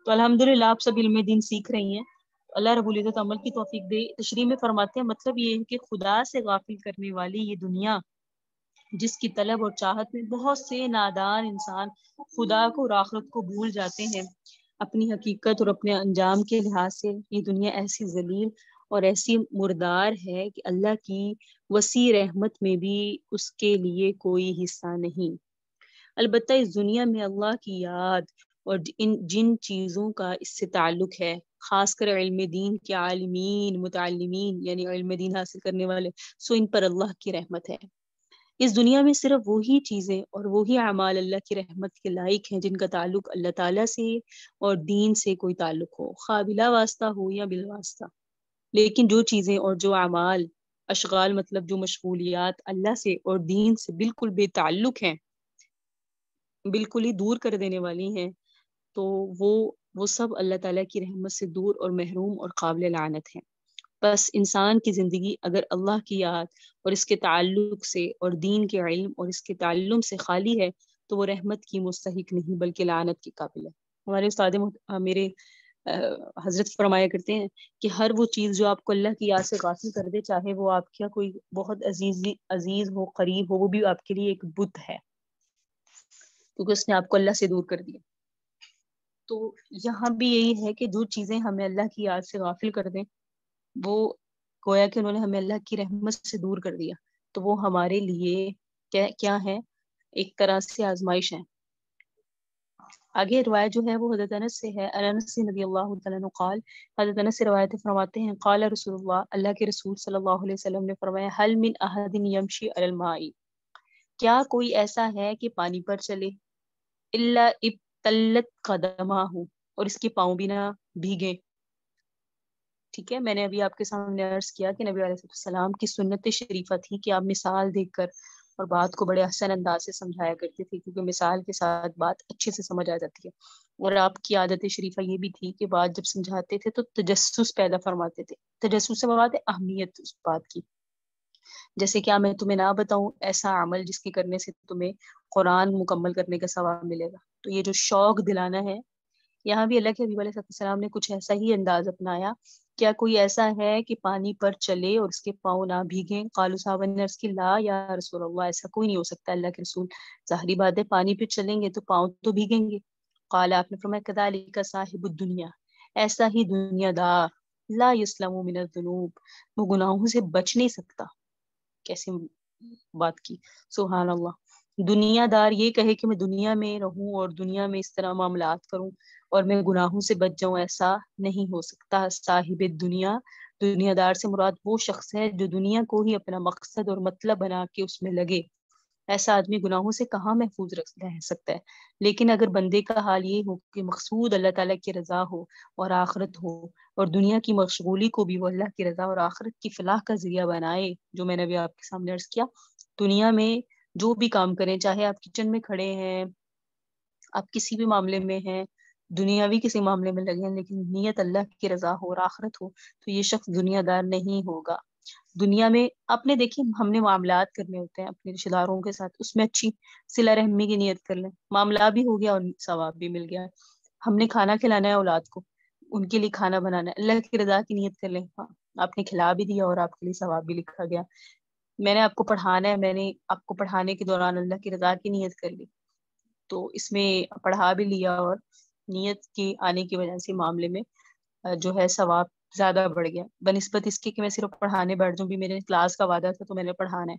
تو الحمدللہ آپ سب علم دین سیکھ رہی ہیں، اللہ رب العزت عمل کی توفیق دے. تشریح میں فرماتے ہیں مطلب یہ ہے کہ خدا سے غافل کرنے والی یہ دنیا جس کی طلب اور چاہت میں بہت سے نادان انسان خدا کو اور آخرت کو بھول جاتے ہیں۔ اپنی حقیقت اور اپنے انجام کے لحاظ سے یہ دنیا ایسی ذلیل اور ایسی مردار ہے کہ اللہ کی وسیع رحمت میں بھی اس کے لیے کوئی حصہ نہیں۔ البتہ اس دنیا میں اللہ کی یاد اور جن چیزوں کا اس سے تعلق ہے، خاص کر علم دین کے عالمین متعلمین یعنی علم دین حاصل کرنے والے، سو ان پر اللہ کی رحمت ہے۔ اس دنیا میں صرف وہی چیزیں اور وہی اعمال اللہ کی رحمت کے لائق ہیں جن کا تعلق اللہ تعالیٰ سے اور دین سے کوئی تعلق ہو، خواہ بلا واسطہ ہو یا بالواسطہ۔ لیکن جو چیزیں اور جو اعمال اشغال مطلب جو مشغولیات اللہ سے اور دین سے بالکل بے تعلق ہیں، بالکل ہی دور کر دینے والی ہیں، تو وہ سب اللہ تعالیٰ کی رحمت سے دور اور محروم اور قابل لعنت ہیں۔ بس انسان کی زندگی اگر اللہ کی یاد اور اس کے تعلق سے اور دین کے علم اور اس کے تعلم سے خالی ہے تو وہ رحمت کی مستحق نہیں بلکہ لعنت کی قابل ہے۔ ہمارے استاد میرے حضرت فرمایا کرتے ہیں کہ ہر وہ چیز جو آپ کو اللہ کی یاد سے غافل کر دے، چاہے وہ آپ کا کوئی بہت عزیز ہو، قریب ہو، وہ بھی آپ کے لیے ایک بت ہے، کیونکہ اس نے آپ کو اللہ سے دور کر دیا۔ تو یہاں بھی یہی ہے کہ جو چیزیں ہمیں اللہ کی یاد سے غافل کر دیں، وہ گویا کہ انہوں نے ہمیں اللہ کی رحمت سے دور کر دیا، تو وہ ہمارے لیے کیا ہے؟ ایک طرح سے آزمائش ہے۔ آگے روایت جو ہے وہ حضرت انس سے ہے، انس رضی اللہ تعالیٰ عنہ قال، حضرت انس سے روایت فرماتے ہیں قال رسول اللہ کے رسول صلی اللہ علیہ وسلم نے فرمایا هل من احد يمشي على الماء، کیا کوئی ایسا ہے کہ پانی پر چلے، الا ابتلت قدماه، اور اس کے پاؤں بھی نہ بھیگے۔ ٹھیک ہے، میں نے ابھی آپ کے سامنے عرض کیا کہ نبی علیہ السلام کی سنت شریفہ تھی کہ آپ مثال دیکھ کر اور بات کو بڑے احسن انداز سے سمجھایا کرتے تھے، کیونکہ مثال کے ساتھ بات اچھے سے سمجھ آ جاتی ہے۔ اور آپ کی عادت شریفہ یہ بھی تھی کہ بات جب سمجھاتے تھے تو تجسس پیدا فرماتے تھے۔ تجسس سے مراد ہے اہمیت اس بات کی، جیسے کیا میں تمہیں نہ بتاؤں ایسا عمل جس کے کرنے سے تمہیں قرآن مکمل کرنے کا ثواب ملے گا۔ تو یہ جو شوق دلانا ہے، یہاں بھی اللہ کے حبیب علیہ السلام نے کچھ ایسا ہی انداز اپنایا۔ کیا کوئی ایسا ہے کہ پانی پر چلے اور اس کے پاؤں نہ بھیگیں؟ قالوا صحابہ نے عرض کی لا یا رسول اللہ، ایسا کوئی نہیں ہو سکتا اللہ کے رسول، ظاہری بات ہے پانی پہ چلیں گے تو پاؤں تو بھیگیں گے۔ قال، آپ نے فرمایا کذالک صاحب الدنیا، ایسا ہی دنیا دار، لا یسلم من الذنوب، وہ گناہوں سے بچ نہیں سکتا۔ کیسے بات کی، سبحان اللہ۔ دنیا دار یہ کہے کہ میں دنیا میں رہوں اور دنیا میں اس طرح معاملات کروں اور میں گناہوں سے بچ جاؤں، ایسا نہیں ہو سکتا۔ صاحب دنیا، دنیا دار سے مراد وہ شخص ہے جو دنیا کو ہی اپنا مقصد اور مطلب بنا کے اس میں لگے۔ ایسا آدمی گناہوں سے کہاں محفوظ رہ سکتا ہے؟ لیکن اگر بندے کا حال یہ ہو کہ مقصود اللہ تعالیٰ کی رضا ہو اور آخرت ہو، اور دنیا کی مشغولی کو بھی وہ اللہ کی رضا اور آخرت کی فلاح کا ذریعہ بنائے، جو میں نے بھی آپ کے سامنے عرض کیا، دنیا میں جو بھی کام کریں، چاہے آپ کچن میں کھڑے ہیں، آپ کسی بھی معاملے میں ہیں، دنیاوی کسی معاملے میں لگے ہیں، لیکن نیت اللہ کی رضا ہو اور آخرت ہو، تو یہ شخص دنیا دار نہیں ہوگا۔ دنیا میں آپ نے دیکھی، ہم نے معاملات کرنے ہوتے ہیں اپنے رشتے داروں کے ساتھ، اس میں اچھی صلہ رحمی کی نیت کر لیں، معاملہ بھی ہو گیا اور ثواب بھی مل گیا۔ ہم نے کھانا کھلانا ہے اولاد کو، ان کے لیے کھانا بنانا ہے، اللہ کی رضا کی نیت کر لیں، ہاں آپ نے کھلا بھی دیا اور آپ کے لیے ثواب بھی لکھا گیا۔ میں نے آپ کو پڑھانا ہے، میں نے آپ کو پڑھانے کے دوران اللہ کی رضا کی نیت کر لی، تو اس میں پڑھا بھی لیا اور نیت کی آنے کی وجہ سے معاملے میں جو ہے ثواب زیادہ بڑھ گیا، بنسبت اس کے کہ میں صرف پڑھانے بیٹھ جاؤں، بھی میرے کلاس کا وعدہ تھا تو میں نے پڑھانا ہے،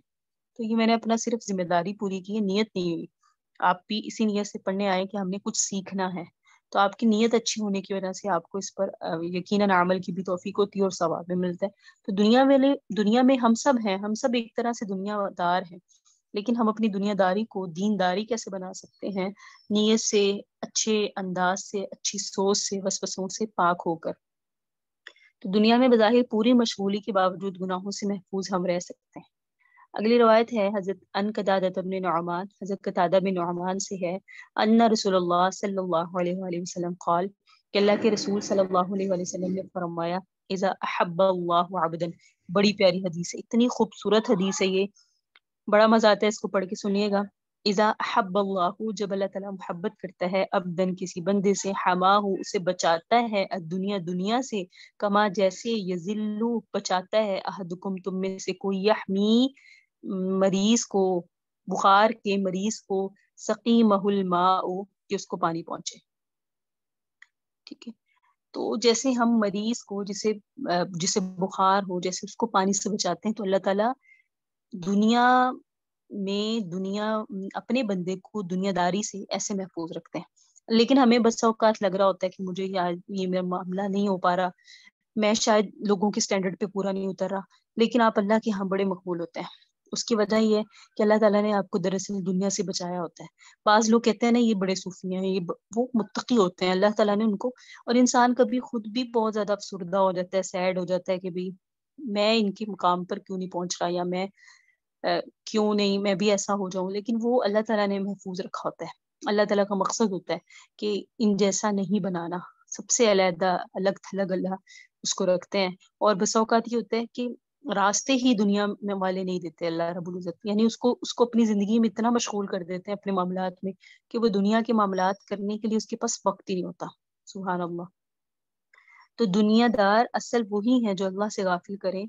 تو یہ میں نے اپنا صرف ذمہ داری پوری کی ہے، نیت نہیں ہوئی۔ آپ بھی اسی نیت سے پڑھنے آئے کہ ہم نے کچھ سیکھنا ہے، تو آپ کی نیت اچھی ہونے کی وجہ سے آپ کو اس پر یقیناً عمل کی بھی توفیق ہوتی ہے اور ثواب بھی ملتا ہے۔ تو دنیا میں ہم سب ہیں، ہم سب ایک طرح سے دنیا دار ہیں، لیکن ہم اپنی دنیا داری کو دین داری کیسے بنا سکتے ہیں؟ نیت سے، اچھے انداز سے، اچھی سوچ سے، وسوسوں سے پاک ہو کر۔ تو دنیا میں بظاہر پوری مشغولی کے باوجود گناہوں سے محفوظ ہم رہ سکتے ہیں۔ اگلی روایت ہے حضرت ان قتادہ بن نعمان، حضرت قتادہ بن نعمان سے ہے، ان رسول اللہ صلی اللہ علیہ وآلہ وسلم قال، کہ اللہ کے رسول صلی اللہ علیہ وآلہ وسلم نے فرمایا، اذا احب اللہ عبدا، بڑی پیاری حدیث ہے، اتنی خوبصورت حدیث ہے یہ، بڑا مزہ آتا ہے اس کو پڑھ کے، سنیے گا۔ اذا احب اللہ، جب اللہ تعالیٰ محبت کرتا ہے عبدن کسی بندے سے، حماہ اسے بچاتا ہے، الدنیا دنیا سے، کما جیسے یذلو بچاتا ہے، احدکم تم میں سے کوئی، یحمی مریض کو، بخار کے مریض کو سقیمہ الماء کہ اس کو پانی پہنچے. ٹھیک ہے. تو جیسے ہم مریض کو جسے بخار ہو جیسے اس کو پانی سے بچاتے ہیں، تو اللہ تعالیٰ دنیا اپنے بندے کو دنیا داری سے ایسے محفوظ رکھتے ہیں. لیکن ہمیں بس اوقات لگ رہا ہوتا ہے کہ مجھے یہ میرا معاملہ نہیں ہو پا رہا، میں شاید لوگوں کے سٹینڈرڈ پہ پورا نہیں اتر رہا، لیکن آپ اللہ کے ہاں بڑے مقبول ہوتے ہیں. اس کی وجہ یہ ہے کہ اللہ تعالیٰ نے آپ کو دراصل دنیا سے بچایا ہوتا ہے. بعض لوگ کہتے ہیں نا یہ بڑے صوفی ہیں، وہ متقی ہوتے ہیں، اللہ تعالیٰ نے ان کو. اور انسان کبھی خود بھی بہت زیادہ افسردہ ہو جاتا ہے، سیڈ ہو جاتا ہے کہ بھئی میں ان کے مقام پر کیوں نہیں پہنچ رہا، یا میں کیوں نہیں میں بھی ایسا ہو جاؤں. لیکن وہ اللہ تعالیٰ نے محفوظ رکھا ہوتا ہے. اللہ تعالیٰ کا مقصد ہوتا ہے کہ ان جیسا نہیں بنانا، سب سے علیحدہ الگ تھلگ اللہ اس کو رکھتے ہیں. اور بس اوقات یہ ہوتا ہے کہ راستے ہی دنیا میں والے نہیں دیتے اللہ رب العزت، یعنی اس کو اپنی زندگی میں اتنا مشغول کر دیتے ہیں اپنے معاملات میں کہ وہ دنیا کے معاملات کرنے کے لیے اس کے پاس وقت ہی نہیں ہوتا. سبحان اللہ. تو دنیا دار اصل وہی ہیں جو اللہ سے غافل کریں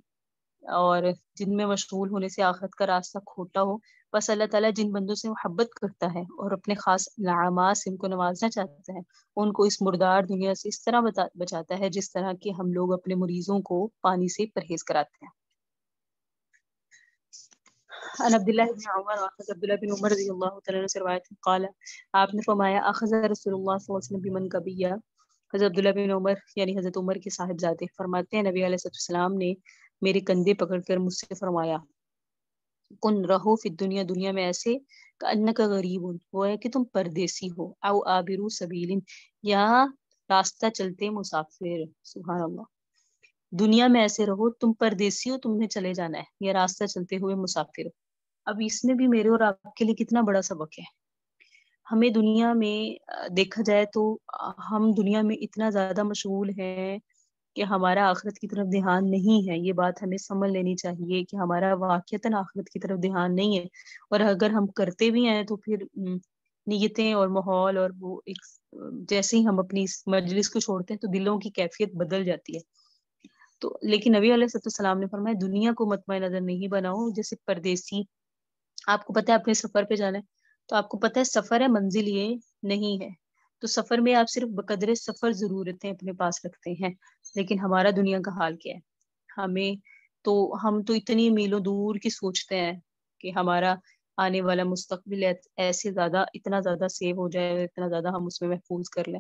اور جن میں مشغول ہونے سے آخرت کا راستہ کھوٹا ہو. بس اللہ تعالیٰ جن بندوں سے محبت کرتا ہے اور اپنے خاص انعامات سے ان کو نوازنا چاہتا ہے، ان کو اس مردار دنیا سے اس طرح بچاتا ہے جس طرح کہ ہم لوگ اپنے مریضوں کو پانی سے پرہیز کراتے ہیں. عن عبداللہ بن عمر عبداللہ بن عمر رضی اللہ تعالیٰ عنہ سے روایت ہے، قال آپ نے فرمایا اخذ رسول اللہ صلی اللہ علیہ وسلم بمن کبیہ. حضرت عبداللہ بن عمر یعنی حضرت عمر کے صاحبزادے فرماتے ہیں نبی علیہ السلام نے میرے کندھے پکڑ کر مجھ سے فرمایا کن رہو فی الدنیا، دنیا میں ایسے کأنک غریب، وہ ہے کہ تم پردیسی ہو، او عابر سبیل یا راستہ چلتے مسافر. سبحان اللہ. دنیا میں ایسے رہو تم پردیسی ہو، تم نے چلے جانا ہے، یا راستہ چلتے ہوئے مسافر. اب اس میں بھی میرے اور آپ کے لیے کتنا بڑا سبق ہے. ہمیں دنیا میں دیکھا جائے تو ہم دنیا میں اتنا زیادہ مشغول ہیں کہ ہمارا آخرت کی طرف دھیان نہیں ہے. یہ بات ہمیں سمجھ لینی چاہیے کہ ہمارا واقعتاً آخرت کی طرف دھیان نہیں ہے، اور اگر ہم کرتے بھی ہیں تو پھر نیتیں اور ماحول اور وہ جیسے ہی ہم اپنی اس مجلس کو چھوڑتے ہیں تو دلوں کی کیفیت بدل جاتی ہے. تو لیکن نبی علیہ السلام نے فرمایا دنیا کو مطمع نظر نہیں بناؤ جیسے پردیسی. آپ کو پتہ ہے اپنے سفر پہ جانا ہے تو آپ کو پتہ ہے سفر ہے، منزل یہ نہیں ہے. تو سفر میں آپ صرف بقدر سفر ضرورتیں اپنے پاس رکھتے ہیں، لیکن ہمارا دنیا کا حال کیا ہے؟ ہم تو اتنی میلوں دور کی سوچتے ہیں کہ ہمارا آنے والا مستقبل ایسے اتنا زیادہ سیو ہو جائے، اتنا زیادہ ہم اس میں محفوظ کر لیں.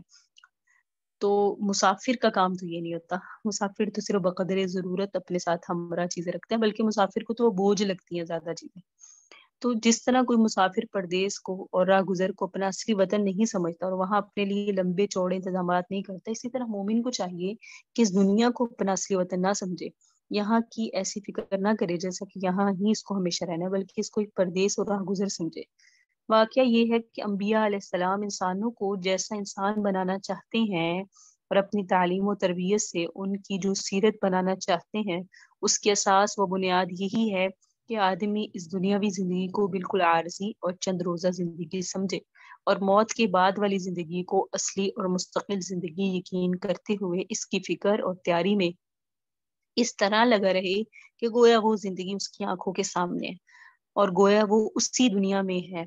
تو مسافر کا کام تو یہ نہیں ہوتا. مسافر تو صرف بقدر ضرورت اپنے ساتھ ہمارا چیزیں رکھتے ہیں، بلکہ مسافر کو تو وہ بوجھ لگتی ہیں زیادہ چیزیں. تو جس طرح کوئی مسافر پردیس کو اور راہ گزر کو اپنا اصلی وطن نہیں سمجھتا اور وہاں اپنے لیے لمبے چوڑے انتظامات نہیں کرتا، اسی طرح مومن کو چاہیے کہ اس دنیا کو اپنا اصلی وطن نہ سمجھے، یہاں کی ایسی فکر نہ کرے جیسا کہ یہاں ہی اس کو ہمیشہ رہنا ہے، بلکہ اس کو ایک پردیس اور راہ گزر سمجھے. واقعہ یہ ہے کہ انبیاء علیہ السلام انسانوں کو جیسا انسان بنانا چاہتے ہیں اور اپنی تعلیم و تربیت سے ان کی جو سیرت بنانا چاہتے ہیں، اس کی اساس و بنیاد یہی ہے کہ آدمی اس دنیاوی زندگی کو بالکل عارضی اور چند روزہ زندگی سمجھے اور موت کے بعد والی زندگی کو اصلی اور مستقل زندگی یقین کرتے ہوئے اس کی فکر اور تیاری میں اس طرح لگا رہے کہ گویا وہ زندگی اس کی آنکھوں کے سامنے ہے اور گویا وہ اسی دنیا میں ہے.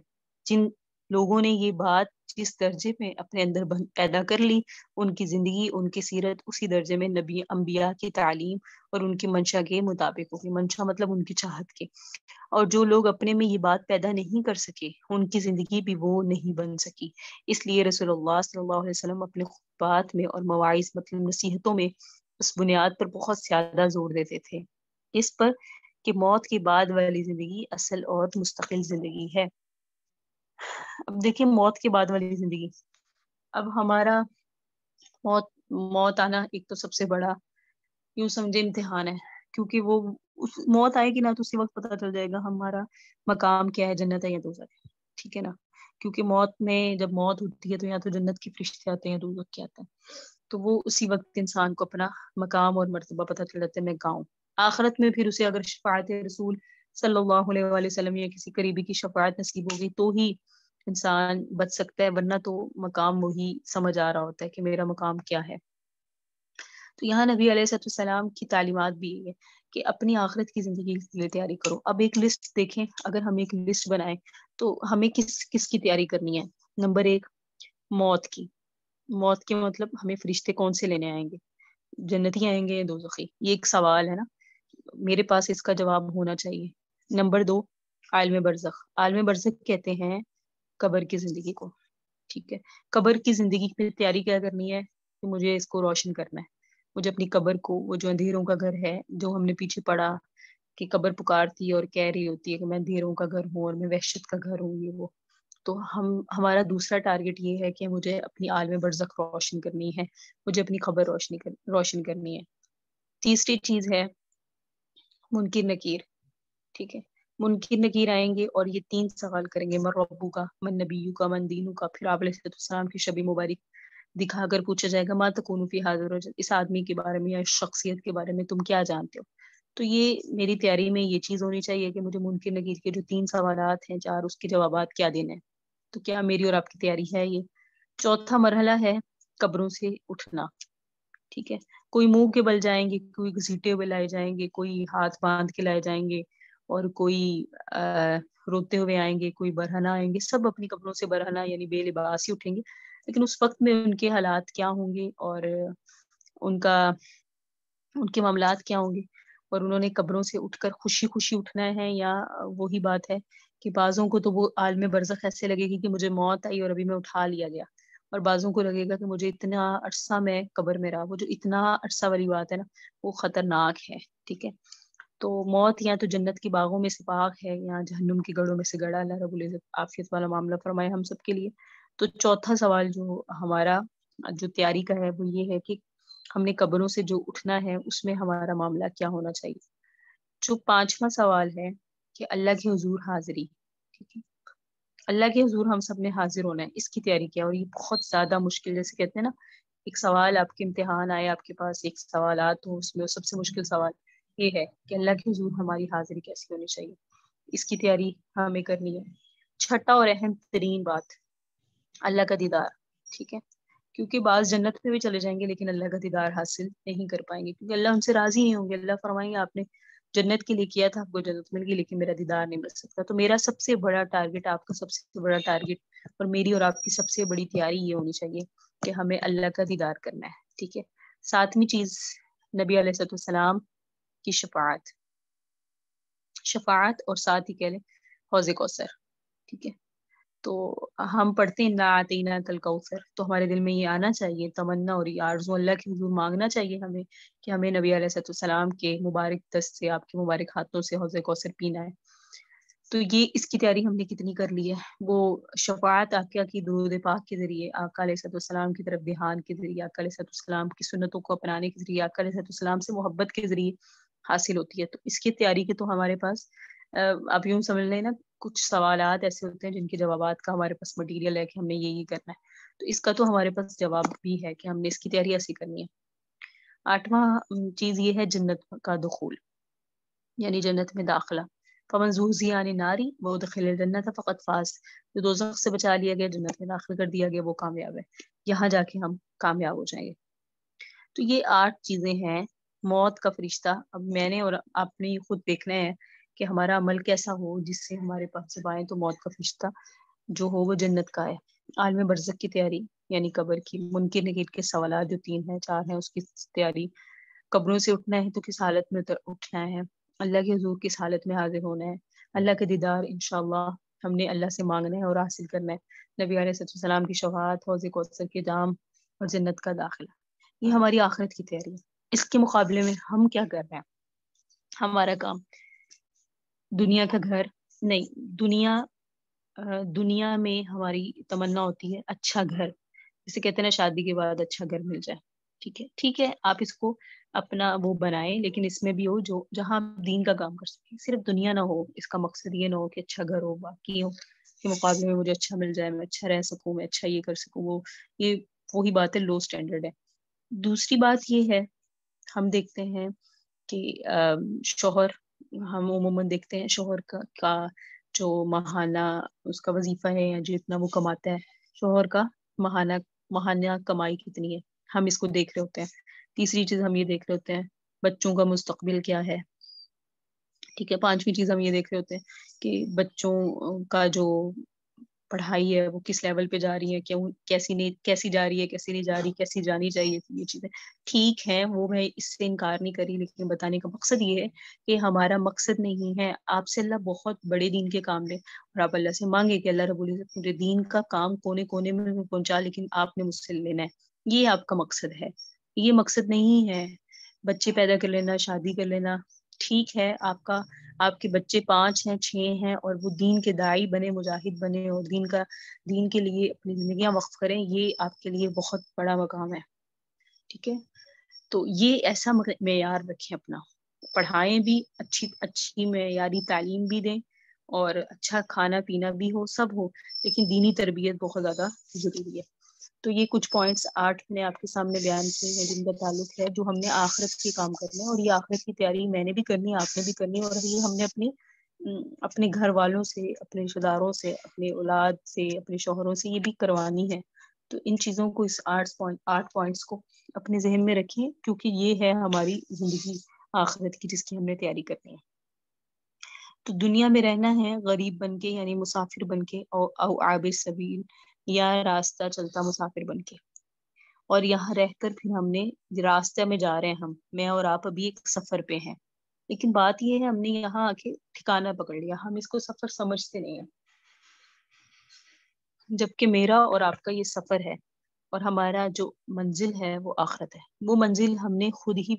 جن لوگوں نے یہ بات جس درجے میں اپنے اندر پیدا کر لی، ان کی زندگی ان کی سیرت اسی درجے میں نبی انبیاء کی تعلیم اور ان کی منشا کے مطابق ہوگی. منشا مطلب ان کی چاہت کے. اور جو لوگ اپنے میں یہ بات پیدا نہیں کر سکے ان کی زندگی بھی وہ نہیں بن سکی. اس لیے رسول اللہ صلی اللہ علیہ وسلم اپنے خطبات میں اور مواعظ مطلب نصیحتوں میں اس بنیاد پر بہت زیادہ زور دیتے تھے، اس پر کہ موت کے بعد والی زندگی اصل اور مستقل زندگی ہے. اب دیکھیں موت کے بعد والی زندگی، اب ہمارا موت آنا ایک تو سب سے بڑا یوں سمجھے امتحان ہے، کیونکہ وہ موت آئے گی نا تو اسی وقت پتہ چل جائے گا ہمارا مقام کیا ہے، جنت ہے یا دوزخ ہے. ٹھیک ہے نا، کیونکہ موت میں جب موت ہوتی ہے تو یا تو جنت کے فرشتے آتے ہیں یا دوزخ کے آتے ہیں، تو وہ اسی وقت انسان کو اپنا مقام اور مرتبہ پتہ چل جاتا ہے میں کہاں ہوں. آخرت میں پھر اسے اگر شفاعت رسول صلی اللہ علیہ وآلہ وسلم یا کسی قریبی کی شفاعت نصیب ہوگی تو ہی انسان بچ سکتا ہے، ورنہ تو مقام وہی سمجھ آ رہا ہوتا ہے کہ میرا مقام کیا ہے. تو یہاں نبی علیہ السلام کی تعلیمات بھی ہے کہ اپنی آخرت کی زندگی کے لیے تیاری کرو. اب ایک لسٹ دیکھیں، اگر ہم ایک لسٹ بنائیں تو ہمیں کس کی تیاری کرنی ہے. نمبر 1 موت کی. موت کے مطلب ہمیں فرشتے کون سے لینے آئیں گے، جنتی آئیں گے یا دوزخی، یہ ایک سوال ہے نا، میرے پاس اس کا جواب ہونا چاہیے. نمبر 2 عالم برزخ. عالم برزخ کہتے ہیں قبر کی زندگی کو. ٹھیک ہے، قبر کی زندگی کی تیاری کیا کرنی ہے کہ مجھے اس کو روشن کرنا ہے. مجھے اپنی قبر کو، وہ جو اندھیروں کا گھر ہے جو ہم نے پیچھے پڑھا کہ قبر پکارتی ہے اور کہہ رہی ہوتی ہے کہ میں اندھیروں کا گھر ہوں اور میں وحشت کا گھر ہوں، یہ وہ. تو ہمارا دوسرا ٹارگٹ یہ ہے کہ مجھے اپنی عالم برزخ روشن کرنی ہے، مجھے اپنی خبر روشن کرنی ہے. تیسری چیز ہے منکر نکیر. ٹھیک ہے، منکر نکیر آئیں گے اور یہ 3 سوال کریں گے، من ربو کا، من نبیو کا، من دینو کا. پھر آپ علیہ السلام کی شبی مبارک دکھا کر پوچھا جائے گا ما تکون فی ھذا الرجل، اس آدمی کے بارے میں یا اس شخصیت کے بارے میں تم کیا جانتے ہو. تو یہ میری تیاری میں یہ چیز ہونی چاہیے کہ مجھے منکر نکیر کے جو 3 سوالات ہیں 4 اس کے جوابات کیا دینے ہیں. تو کیا میری اور آپ کی تیاری ہے یہ؟ چوتھا مرحلہ ہے قبروں سے اٹھنا. ٹھیک ہے، کوئی منہ کے بل جائیں گے، کوئی گھسیٹے ہوئے لائے جائیں گے، کوئی ہاتھ باندھ کے لائے جائیں گے، اور کوئی روتے ہوئے آئیں گے، کوئی برہنہ آئیں گے. سب اپنی قبروں سے برہنہ یعنی بے لباس ہی اٹھیں گے. لیکن اس وقت میں ان کے حالات کیا ہوں گے اور ان کے معاملات کیا ہوں گے، اور انہوں نے قبروں سے اٹھ کر خوشی خوشی اٹھنا ہے، یا وہی بات ہے کہ بعضوں کو تو وہ عالم برزخ ایسے لگے گی کہ مجھے موت آئی اور ابھی میں اٹھا لیا گیا، اور بعضوں کو لگے گا کہ مجھے اتنا عرصہ میں قبر میں رہا. وہ جو اتنا عرصہ والی بات ہے نا، وہ خطرناک ہے. ٹھیک ہے، تو موت یا تو جنت کی باغوں میں سے باغ ہے یا جہنم کی گڑھوں میں سے گڑھا. اللہ رب العزت عافیت والا معاملہ فرمائے ہم سب کے لیے. تو چوتھا سوال جو ہمارا جو تیاری کا ہے وہ یہ ہے کہ ہم نے قبروں سے جو اٹھنا ہے اس میں ہمارا معاملہ کیا ہونا چاہیے. جو 5واں سوال ہے کہ اللہ کے حضور حاضری. ٹھیک ہے، اللہ کے حضور ہم سب نے حاضر ہونا ہے، اس کی تیاری کیا. اور یہ بہت زیادہ مشکل، جیسے کہتے ہیں نا ایک سوال آپ کے امتحان آئے، آپ کے پاس ایک سوالات ہو، اس میں سب سے مشکل سوال یہ ہے کہ اللہ کے حضور ہماری حاضری کیسی ہونی چاہیے. اس کی تیاری ہمیں کرنی ہے. چھٹا اور اہم ترین بات اللہ کا دیدار. ٹھیک ہے، کیونکہ بعض جنت میں بھی چلے جائیں گے لیکن اللہ کا دیدار حاصل نہیں کر پائیں گے، کیونکہ اللہ ان سے راضی نہیں ہوں گے. اللہ فرمائیں گے آپ نے جنت کے لیے کیا تھا، آپ کو جنت مل گئی لیکن میرا دیدار نہیں مل سکتا. تو میرا سب سے بڑا ٹارگٹ، آپ کا سب سے بڑا ٹارگٹ، اور میری اور آپ کی سب سے بڑی تیاری یہ ہونی چاہیے کہ ہمیں اللہ کا دیدار کرنا ہے. ٹھیک ہے، 7ویں چیز نبی علیہ السلام کی شفاعت اور ساتھ ہی کہہ لیں حوض کوثر. ٹھیک ہے، تو ہم پڑھتے ہیں انا اعطیناک الکوثر، تو ہمارے دل میں یہ آنا چاہیے تمنا اور یہ آرزو، اللہ کے حضور مانگنا چاہیے ہمیں کہ ہمیں نبی علیہ السلام کے مبارک دست سے، آپ کے مبارک ہاتھوں سے حوض کوثر پینا ہے. تو یہ اس کی تیاری ہم نے کتنی کر لی ہے. وہ شفاعت آقا کی درود پاک کے ذریعے، آقا علیہ السلام کی طرف دھیان کے ذریعے، آقا علیہ السلام کی سنتوں کو اپنانے کے ذریعے، آقا علیہ السلام سے محبت کے ذریعے حاصل ہوتی ہے. تو اس کی تیاری کے تو ہمارے پاس آپ یوں سمجھ لیں نا، کچھ سوالات ایسے ہوتے ہیں جن کے جوابات کا ہمارے پاس مٹیریل ہے کہ ہم نے یہ کرنا ہے. تو اس کا تو ہمارے پاس جواب بھی ہے کہ ہم نے اس کی تیاری ایسی کرنی ہے. 8واں چیز یہ ہے جنت کا دخول، یعنی جنت میں داخلہ. فمن زحزح عن النار وادخل الجنة فقد فاز. جو دوزخ سے بچا لیا گیا، جنت میں داخل کر دیا گیا، وہ کامیاب ہے. یہاں جا کے ہم کامیاب ہو جائیں گے. تو یہ 8 چیزیں ہیں. موت کا فرشتہ، اب میں نے اور آپ نے خود دیکھنا ہے کہ ہمارا عمل کیسا ہو جس سے ہمارے پاس جب آئے تو موت کا فرشتہ جو ہو وہ جنت کا ہے. عالم برزخ کی تیاری یعنی قبر کی. منکر نکیر کے سوالات جو 3 ہیں 4 ہیں اس کی تیاری. قبروں سے اٹھنا ہے تو کس حالت میں اٹھنا ہے، اللہ کے حضور کس حالت میں حاضر ہونا ہے، اللہ کا دیدار انشاءاللہ ہم نے اللہ سے مانگنا ہے اور حاصل کرنا ہے، نبی علیہ السلام کی شفاعت، حوض کوثر کے جام اور جنت کا داخلہ. یہ ہماری آخرت کی تیاری ہے. اس کے مقابلے میں ہم کیا کر رہے ہیں؟ ہمارا کام دنیا کا گھر نہیں، دنیا میں ہماری تمنا ہوتی ہے اچھا گھر، جسے کہتے ہیں نا شادی کے بعد اچھا گھر مل جائے. ٹھیک ہے آپ اس کو اپنا وہ بنائیں، لیکن اس میں بھی ہو جو جہاں آپ دین کا کام کر سکیں. صرف دنیا نہ ہو، اس کا مقصد یہ نہ ہو کہ اچھا گھر ہو، باقی ہو کے مقابلے میں مجھے اچھا مل جائے، میں اچھا رہ سکوں، میں اچھا یہ کر سکوں. یہ وہی بات ہے، لو سٹینڈرڈ ہے. دوسری بات یہ ہے، ہم دیکھتے ہیں کہ شوہر، ہم عموماً دیکھتے ہیں شوہر کا جو ماہانہ اس کا وظیفہ ہے یا جتنا وہ کماتا ہے، شوہر کا ماہانہ کمائی کتنی ہے، ہم اس کو دیکھ رہے ہوتے ہیں تیسری چیز ہم یہ دیکھ رہے ہوتے ہیں بچوں کا مستقبل کیا ہے، ٹھیک ہے. پانچویں چیز ہم یہ دیکھ رہے ہوتے ہیں کہ بچوں کا جو پڑھائی ہے وہ کس لیول پہ جا رہی ہے، کیوں کیسی جا رہی ہے، کیسی نہیں جا رہی، کیسی جانی چاہیے. یہ چیزیں ٹھیک ہیں، وہ میں اس سے انکار نہیں کری، لیکن بتانے کا مقصد یہ ہے کہ ہمارا مقصد نہیں ہے آپ سے اللہ بہت بڑے دین کے کام لے اور آپ اللہ سے مانگے کہ اللہ رب العزت مجھے دین کا کام کونے کونے میں پہنچا، لیکن آپ نے مجھ سے لینا ہے. یہ آپ کا مقصد ہے، یہ مقصد نہیں ہے. بچے پیدا کر لینا، شادی کر لینا ٹھیک ہے، آپ کے بچے 5 ہیں 6 ہیں اور وہ دین کے داعی بنے، مجاہد بنے اور دین کے لیے اپنی زندگیاں وقف کریں، یہ آپ کے لیے بہت بڑا مقام ہے. ٹھیک ہے، تو یہ ایسا معیار رکھیں اپنا، پڑھائیں بھی، اچھی معیاری تعلیم بھی دیں اور اچھا کھانا پینا بھی ہو، سب ہو، لیکن دینی تربیت بہت زیادہ ضروری ہے. تو یہ کچھ پوائنٹس 8 میں نے آپ کے سامنے بیان کیے ہیں جن کا تعلق ہے جو ہم نے آخرت کے کام کرنے ہیں، اور یہ آخرت کی تیاری میں نے بھی کرنی ہے، آپ نے بھی کرنی ہے، اور یہ ہم نے اپنے گھر والوں سے، اپنے رشتے داروں سے، اپنے اولاد سے، اپنے شوہروں سے یہ بھی کروانی ہے. تو ان چیزوں کو، اس 8 پوائنٹس کو اپنے ذہن میں رکھیں، کیونکہ یہ ہے ہماری زندگی آخرت کی جس کی ہم نے تیاری کرنی ہے. تو دنیا میں رہنا ہے غریب بن کے، یعنی مسافر بن کے، او عابر سبیل، یا راستہ چلتا مسافر بن کے. اور یہاں رہ کر پھر ہم نے راستے میں جا رہے ہیں، میں اور آپ ابھی ایک سفر پہ ہیں، لیکن بات یہ ہے ہم نے یہاں آ کے ٹھکانہ پکڑ لیا، ہم اس کو سفر سمجھتے نہیں ہیں، جبکہ میرا اور آپ کا یہ سفر ہے اور ہمارا جو منزل ہے وہ آخرت ہے. وہ منزل ہم نے خود ہی،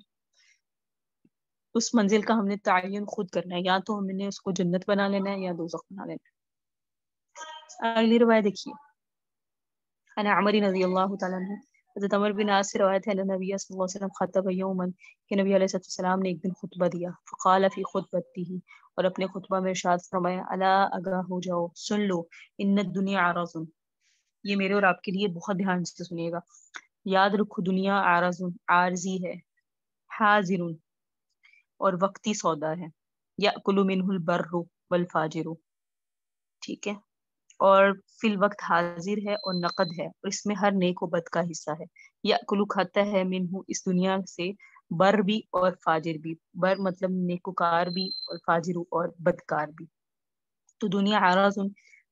اس منزل کا ہم نے تعین خود کرنا ہے، یا تو ہم نے اس کو جنت بنا لینا ہے یا دوزخ بنا لینا ہے. اگلی روایت دیکھیے، انا عمر رضی اللہ تعالیٰ عنہ، حضرت عمر بن عاص سے روایت ہے، نبی صلی اللہ علیہ وسلم خطب یوما، کہ نبی علیہ السلام نے ایک دن خطبہ دیا، فقال فی خطبته، اور اپنے خطبہ میں ارشاد فرمایا، الا آگاہ ہو جاؤ، سن لو، ان الدنیا عرض، یہ میرے اور آپ کے لیے بہت دھیان سے سنیے گا، یاد رکھو دنیا عرض، عارضی ہے، حاضر، اور وقتی سودا ہے، یأکل منہ البر والفاجر، ٹھیک ہے، اور فی الوقت حاضر ہے اور نقد ہے، اور اس میں ہر نیک و بد کا حصہ ہے. یأکل کھاتا ہے منہ، اس دنیا سے، بر بھی اور فاجر بھی، بر مطلب نیکوکار بھی اور فاجر اور بدکار بھی. تو دنیا عارض،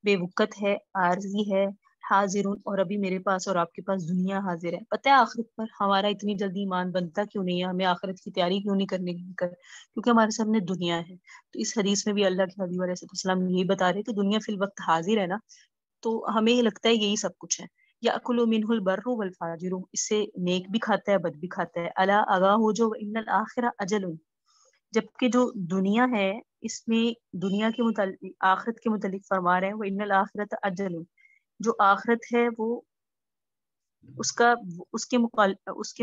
بے وقت ہے، عارضی ہے، حاضر، اور ابھی میرے پاس اور آپ کے پاس دنیا حاضر ہے. پتہ ہے آخرت پر ہمارا اتنی جلدی ایمان بنتا کیوں نہیں ہے، ہمیں آخرت کی تیاری کیوں نہیں کرنے کی، کیونکہ ہمارے سامنے دنیا ہے. تو اس حدیث میں بھی اللہ کے حبیب علیہ السلام یہی بتا رہے کہ دنیا فی الوقت حاضر ہے نا، تو ہمیں یہ لگتا ہے یہی سب کچھ ہے. یأکل منہ البر والفاجر، اس سے نیک بھی کھاتا ہے بد بھی کھاتا ہے. الا آگاہ ہو جو، ان الآخرہ اجل، جبکہ جو دنیا ہے اس میں دنیا کے متعلق، آخرت کے متعلق فرما رہے ہیں، وہ ان الآخرۃ اجل، جو آخرت ہے وہ اس کے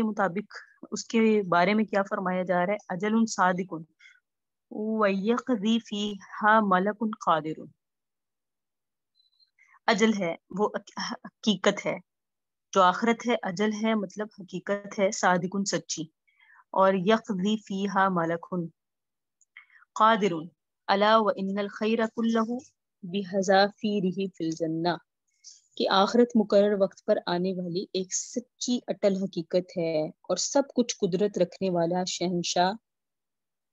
مطابق اس کے بارے میں کیا فرمایا جا رہا ہے، اجل صادق ویقضی فیہا ملک قادر، اجل ہے وہ حقیقت ہے، جو آخرت ہے اجل ہے مطلب حقیقت ہے، صادق سچی، اور یقضی فیہا ملک قادر، الا وان الخیر کلہ بحذافیرہ فی الجنہ، کہ آخرت مقرر وقت پر آنے والی ایک سچی اٹل حقیقت ہے، اور سب کچھ قدرت رکھنے والا شہنشاہ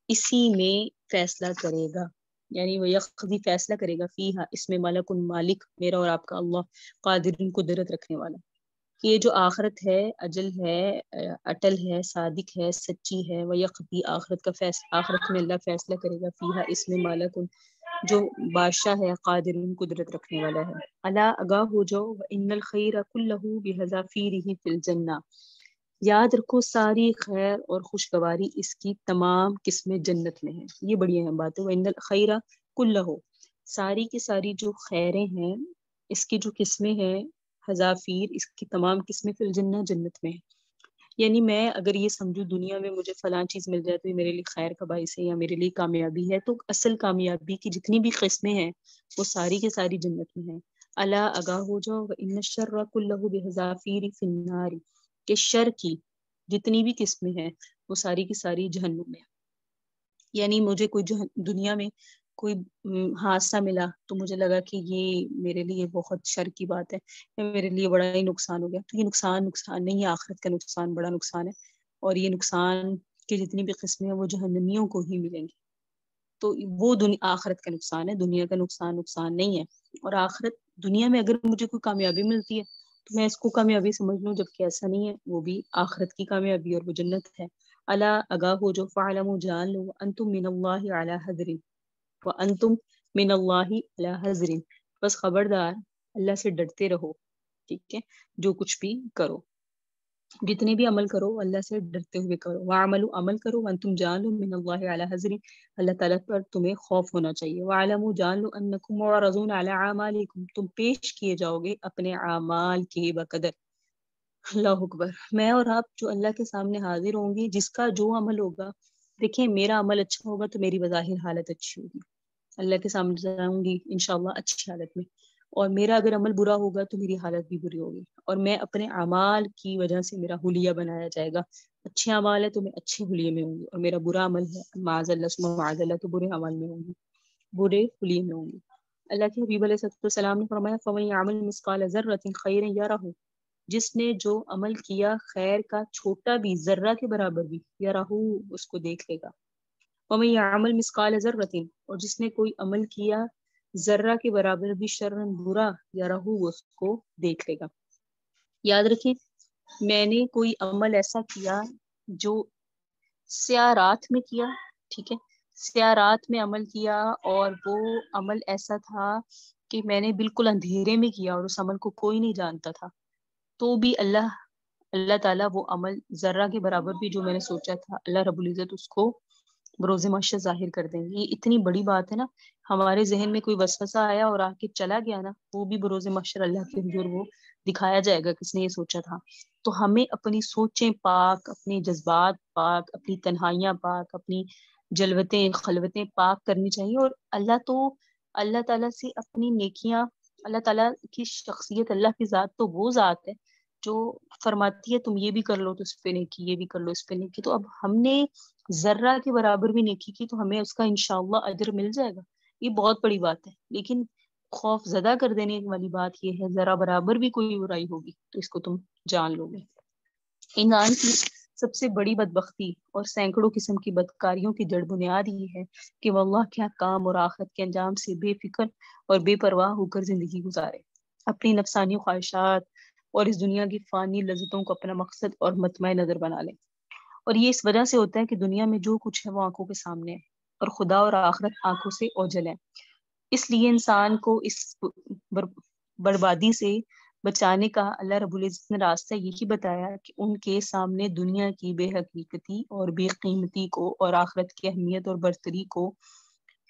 اسی میں فیصلہ کرے گا، یعنی وہ یقضی فیصلہ کرے گا، فیہا اس میں، ملک مالک میرا اور آپ کا اللہ، قادر قدرت رکھنے والا، کہ یہ جو آخرت ہے اجل ہے، اٹل ہے، صادق ہے، سچی ہے، وہ یقضی آخرت کا فیصلہ، آخرت میں اللہ فیصلہ کرے گا، فیہا اس میں، مالک جو بادشاہ ہے، قادر قدرت رکھنے والا ہے. الا آگاہ ہو جاؤ، ان الخیر کلہ بحذافیرہ فی الجنہ، یاد رکھو ساری خیر اور خوشگواری اس کی تمام قسمیں جنت میں ہیں. یہ بڑی اہم بات ہے، وَإِنَّ الْخَيْرَ كُلَّهُ، ساری کی ساری جو خیریں ہیں اس کی جو قسمیں ہیں، حذافیر اس کی تمام قسمیں فی الجنہ جنت میں ہیں. یعنی میں اگر یہ سمجھوں دنیا میں مجھے فلاں چیز مل جائے تو یہ میرے لیے خیر کا باعث ہے یا میرے لیے کامیابی ہے، تو اصل کامیابی کی جتنی بھی قسمیں ہیں وہ ساری کی ساری جنت میں ہیں. الا آگاہ ہو جاؤ، وَإِنَّ الشَّرَّ كُلَّهُ بِحَذَافِيرِ فِي النَّارِ، کہ شر کی جتنی بھی قسمیں ہیں وہ ساری کی ساری جہنم میں. یعنی مجھے کوئی دنیا میں کوئی حادثہ ملا تو مجھے لگا کہ یہ میرے لیے بہت شر کی بات ہے، میرے لیے بڑا ہی نقصان ہو گیا، تو یہ نقصان نہیں ہے، آخرت کا نقصان بڑا نقصان ہے. اور یہ نقصان کی جتنی بھی قسمیں ہیں وہ جہنمیوں کو ہی ملیں گی. تو وہ آخرت کا نقصان ہے، دنیا کا نقصان نہیں ہے. اور آخرت دنیا میں اگر مجھے کوئی کامیابی ملتی ہے تو میں اس کو کامیابی سمجھ لوں، جبکہ ایسا نہیں ہے، وہ بھی آخرت کی کامیابی اور وہ جنت ہے. الا آگاہ ہو جو، فاعلموا جان لو، انتم من اللہ علی حذر وانتم من اللہ علی حذر، بس خبردار اللہ سے ڈرتے رہو، ٹھیک ہے، جو کچھ بھی کرو، جتنے بھی عمل کرو اللہ سے ڈرتے ہوئے کرو. وَعَمَلُوا، عمل کرو، وَأَنْتُمْ جَانُوا مِنَ اللَّهِ عَلَى حَذْرٍ، اللہ تعالیٰ پر تمہیں خوف ہونا چاہیے. وَعَلَمُوا، جان لو، أَنَّكُمْ مُعْرَضُونَ عَلَى أَعْمَالِكُمْ، تم پیش کیے جاؤ گے اپنے اعمال کے بقدر. اللہ اکبر. میں اور آپ جو اللہ کے سامنے حاضر ہوں گے، جس کا جو عمل ہوگا، دیکھیں میرا عمل اچھا ہوگا تو میری بظاہر حالت اچھی ہوگی، اللہ کے سامنے جاؤں گی انشاءاللہ اچھی حالت میں. اور میرا اگر عمل برا ہوگا تو میری حالت بھی بری ہوگی، اور میں اپنے اعمال کی وجہ سے میرا حلیہ بنایا جائے گا. اچھے اعمال ہے تو میں اچھے حلیے میں ہوں گی، اور میرا برا عمل ہے معاذ اللہ ثم معاذ اللہ تو برے عمل میں ہوں گی، برے حلیے میں ہوں گی. اللہ کے حبیب علیہ السلام نے فرمایا فَمَن يَعْمَلْ مِثْقَالَ ذَرَّةٍ خَيْرًا يَرَهُ، جس نے جو عمل کیا خیر کا چھوٹا بھی، ذرہ کے برابر بھی، یرہو، اس کو دیکھ لے گا. وَمَن يَعْمَلْ مِثْقَالَ ذَرَّةٍ، اور جس نے کوئی عمل کیا ذرہ کے برابر بھی، شرًا، برا، یرہو، اس کو دیکھ لے گا. یاد رکھیں، میں نے کوئی عمل ایسا کیا جو سیاہ رات میں کیا، ٹھیک ہے، سیاہ رات میں عمل کیا، اور وہ عمل ایسا تھا کہ میں نے بالکل اندھیرے میں کیا اور اس عمل کو کوئی نہیں جانتا تھا، تو بھی اللہ تعالیٰ وہ عمل ذرہ کے برابر بھی جو میں نے سوچا تھا، اللہ رب العزت اس کو بروز محشر ظاہر کر دیں گے. یہ اتنی بڑی بات ہے نا، ہمارے ذہن میں کوئی وسوسہ آیا اور آ کے چلا گیا نا، وہ بھی بروز محشر اللہ کے حضور وہ دکھایا جائے گا کس نے یہ سوچا تھا. تو ہمیں اپنی سوچیں پاک، اپنے جذبات پاک، اپنی تنہائیاں پاک، اپنی جلوتیں خلوتیں پاک کرنی چاہیے. اور اللہ تعالیٰ سے اپنی نیکیاں، اللہ تعالیٰ کی شخصیت، اللہ کی ذات تو وہ ذات ہے جو فرماتی ہے تم یہ بھی کر لو تو اس پہ نیکی، یہ بھی کر لو اس پہ نیکی. تو اب ہم نے ذرہ کے برابر بھی نیکی کی تو ہمیں اس کا انشاءاللہ اجر مل جائے گا. یہ بہت بڑی بات ہے. لیکن خوف زدہ کر دینے والی بات یہ ہے، ذرا برابر بھی کوئی برائی ہوگی تو اس کو تم جان لو گے. انسان کی سب سے بڑی بدبختی اور سینکڑوں قسم کی بدکاریوں کی جڑ بنیاد یہ ہے کہ وہ اللہ کے کام اور آخرت کے انجام سے بے فکر اور بے پرواہ ہو کر زندگی گزارے، اپنی نفسانی خواہشات اور اس دنیا کی فانی لذتوں کو اپنا مقصد اور مطمع نظر بنا لے. اور یہ اس وجہ سے ہوتا ہے کہ دنیا میں جو کچھ ہے وہ آنکھوں کے سامنے ہے، اور خدا اور آخرت آنکھوں سے اوجھل ہے. اس لیے انسان کو اس بربادی سے بچانے کا اللہ رب العزت نے راستہ یہی بتایا کہ ان کے سامنے دنیا کی بے حقیقتی اور بے قیمتی کو اور آخرت کی اہمیت اور برتری کو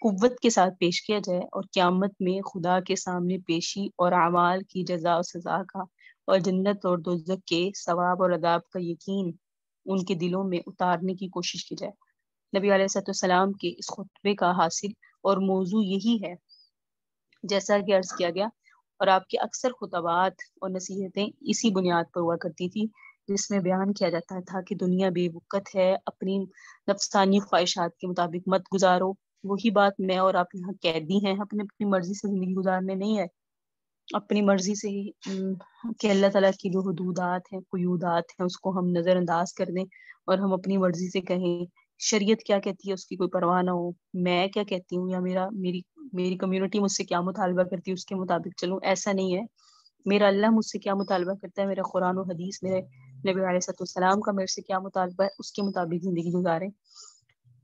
قوت کے ساتھ پیش کیا جائے، اور قیامت میں خدا کے سامنے پیشی اور اعمال کی جزا و سزا کا اور جنت اور دوزخ کے ثواب اور عذاب کا یقین ان کے دلوں میں اتارنے کی کوشش کی جائے. نبی علیہ السلام کے اس خطبے کا حاصل اور موضوع یہی ہے، جیسا کہ عرض کیا گیا، اور آپ کے اکثر خطبات اور نصیحتیں اسی بنیاد پر ہوا کرتی تھی، جس میں بیان کیا جاتا تھا کہ دنیا بے وقت ہے، اپنی نفسانی خواہشات کے مطابق مت گزارو. وہی بات میں اور آپ یہاں قیدی ہیں، اپنی مرضی سے زندگی گزارنے نہیں ہے، اپنی مرضی سے ہی کہ اللہ تعالیٰ کی جو حدودات ہیں، قیودات ہیں، اس کو ہم نظر انداز کر دیں اور ہم اپنی مرضی سے کہیں شریعت کیا کہتی ہے اس کی کوئی پرواہ نہ ہو، میں کیا کہتی ہوں یا میری کمیونٹی مجھ سے کیا مطالبہ کرتی ہے اس کے مطابق چلوں. ایسا نہیں ہے. میرا اللہ مجھ سے کیا مطالبہ کرتا ہے، میرا قرآن و حدیث، میرے نبی علیہ السلام کا میرے سے کیا مطالبہ ہے، اس کے مطابق زندگی گزاریں.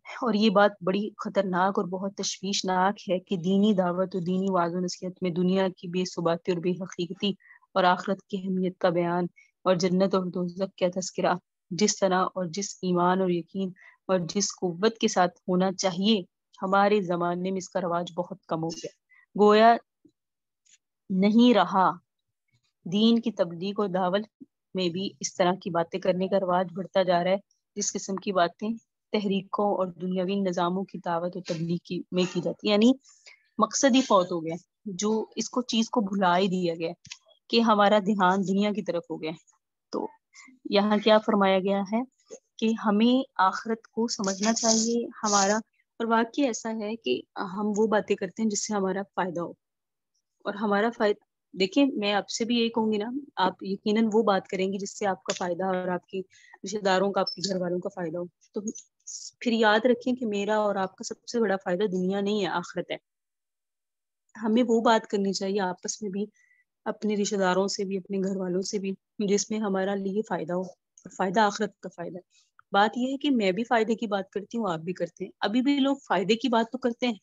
اور یہ بات بڑی خطرناک اور بہت تشویشناک ہے کہ دینی دعوت اور دینی واعظ و نصیحت میں دنیا کی بے ثباتی اور بے حقیقتی اور آخرت کی اہمیت کا بیان اور جنت اور دوزخ کا تذکرہ جس طرح اور جس ایمان اور یقین اور جس قوت کے ساتھ ہونا چاہیے، ہمارے زمانے میں اس کا رواج بہت کم ہو گیا. گویا نہیں رہا. دین کی تبلیغ اور دعوت میں بھی اس طرح کی باتیں کرنے کا رواج بڑھتا جا رہا ہے، جس قسم کی باتیں تحریکوں اور دنیاوی نظاموں کی دعوت اور تبلیغ میں کی جاتی ہے. یعنی مقصد ہی فوت ہو گیا، جو اس کو چیز کو بھلا ہی دیا گیا کہ ہمارا دھیان دنیا کی طرف ہو گیا. تو یہاں کیا فرمایا گیا ہے کہ ہمیں آخرت کو سمجھنا چاہیے ہمارا، اور واقعی ایسا ہے کہ ہم وہ باتیں کرتے ہیں جس سے ہمارا فائدہ ہو، اور ہمارا دیکھیں میں آپ سے بھی یہی کہوں گی نا، آپ یقیناً وہ بات کریں گی جس سے آپ کا فائدہ اور آپ کی رشتے داروں کا، آپ کے گھر والوں کا فائدہ ہو. تو پھر یاد رکھیں کہ میرا اور آپ کا سب سے بڑا فائدہ دنیا نہیں ہے، آخرت ہے. ہمیں وہ بات کرنی چاہیے آپس میں بھی، اپنے رشتے داروں سے بھی، اپنے گھر والوں سے بھی، جس میں ہمارا لیے فائدہ ہو، اور فائدہ آخرت کا فائدہ ہے. بات یہ ہے کہ میں بھی فائدے کی بات کرتی ہوں، آپ بھی کرتے ہیں. ابھی بھی لوگ فائدے کی بات تو کرتے ہیں،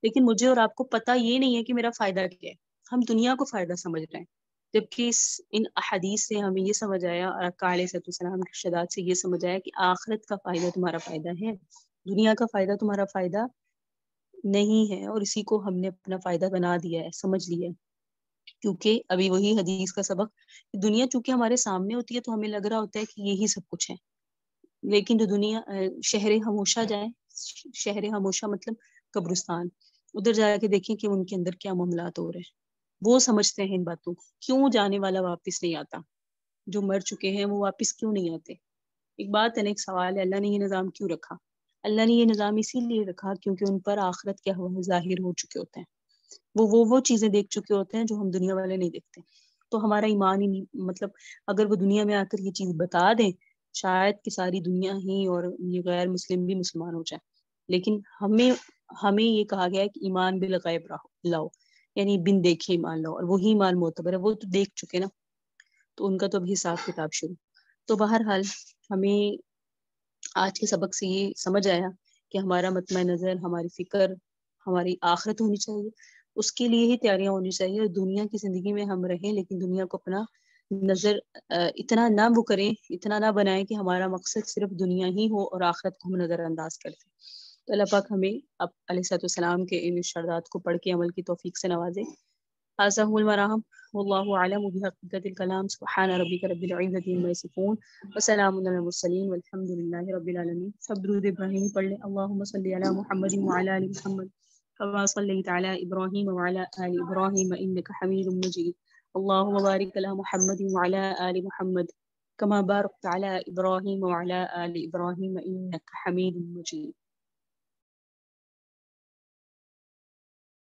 لیکن مجھے اور آپ کو پتہ یہ نہیں ہے کہ میرا فائدہ کیا ہے. ہم دنیا کو فائدہ سمجھ رہے ہیں، جبکہ ان احادیث سے ہمیں یہ سمجھ آیا، اور علیہ السلام کے ارشادات سے یہ سمجھ آیا کہ آخرت کا فائدہ تمہارا فائدہ ہے، دنیا کا فائدہ تمہارا فائدہ نہیں ہے. اور اسی کو ہم نے اپنا فائدہ بنا دیا ہے، سمجھ لیا ہے. کیونکہ ابھی وہی حدیث کا سبق، دنیا چونکہ ہمارے سامنے ہوتی ہے تو ہمیں لگ رہا ہوتا ہے کہ یہی سب کچھ ہے. لیکن جو دنیا شہر خاموشہ جائیں، شہر خاموشہ مطلب قبرستان، ادھر جا کے دیکھیں کہ ان کے اندر کیا معاملات ہو رہے ہیں. وہ سمجھتے ہیں ان باتوں کو. کیوں جانے والا واپس نہیں آتا؟ جو مر چکے ہیں وہ واپس کیوں نہیں آتے؟ ایک بات ہے نا، ایک سوال ہے، اللہ نے یہ نظام کیوں رکھا؟ اللہ نے یہ نظام اسی لیے رکھا کیونکہ ان پر آخرت کیا ہوا ظاہر ہو چکے ہوتے ہیں. وہ چیزیں دیکھ چکے ہوتے ہیں جو ہم دنیا والے نہیں دیکھتے. تو ہمارا ایمان ہی نہیں، مطلب اگر وہ دنیا میں آ کر یہ چیز بتا دیں، شاید کہ ساری دنیا ہی اور یہ غیر مسلم بھی مسلمان ہو جائیں. لیکن ہمیں یہ کہا گیا ہے کہ ایمان بالغیب لاؤ، یعنی بن دیکھے ایمان لاؤ، اور وہی ایمان معتبر ہے. وہ تو دیکھ چکے نا، تو ان کا تو اب حساب کتاب شروع. تو بہرحال ہمیں آج کے سبق سے یہ سمجھ آیا کہ ہمارا مطمع نظر، ہماری فکر، ہماری آخرت ہونی چاہیے. اس کے لیے ہی تیاریاں ہونی چاہیے. اور دنیا کی زندگی میں ہم رہیں، لیکن دنیا کو اپنا نظر اتنا نہ وہ کریں، اتنا نہ بنائیں کہ ہمارا مقصد صرف دنیا ہی ہو اور آخرت کو ہم نظر انداز کرتے. تو اللہ پاک ہمیں اب علیہ السلام کے ان ارشادات کو پڑھ کے عمل کی توفیق سے نوازے. هذا هو المرام والله أعلم بحقيقة الكلام. سبحان ربك رب العزة عما يصفون وسلام على المرسلين والحمد لله رب العالمين. سب درود ابراہیمی پڑھ لیں. اللهم صل على محمد وعلى آل محمد كما صليت على إبراهيم وعلى آل إبراهيم إنك حميد مجيد. اللهم بارك على محمد وعلى آل محمد كما باركت على إبراهيم وعلى آل إبراهيم إنك حميد مجيد.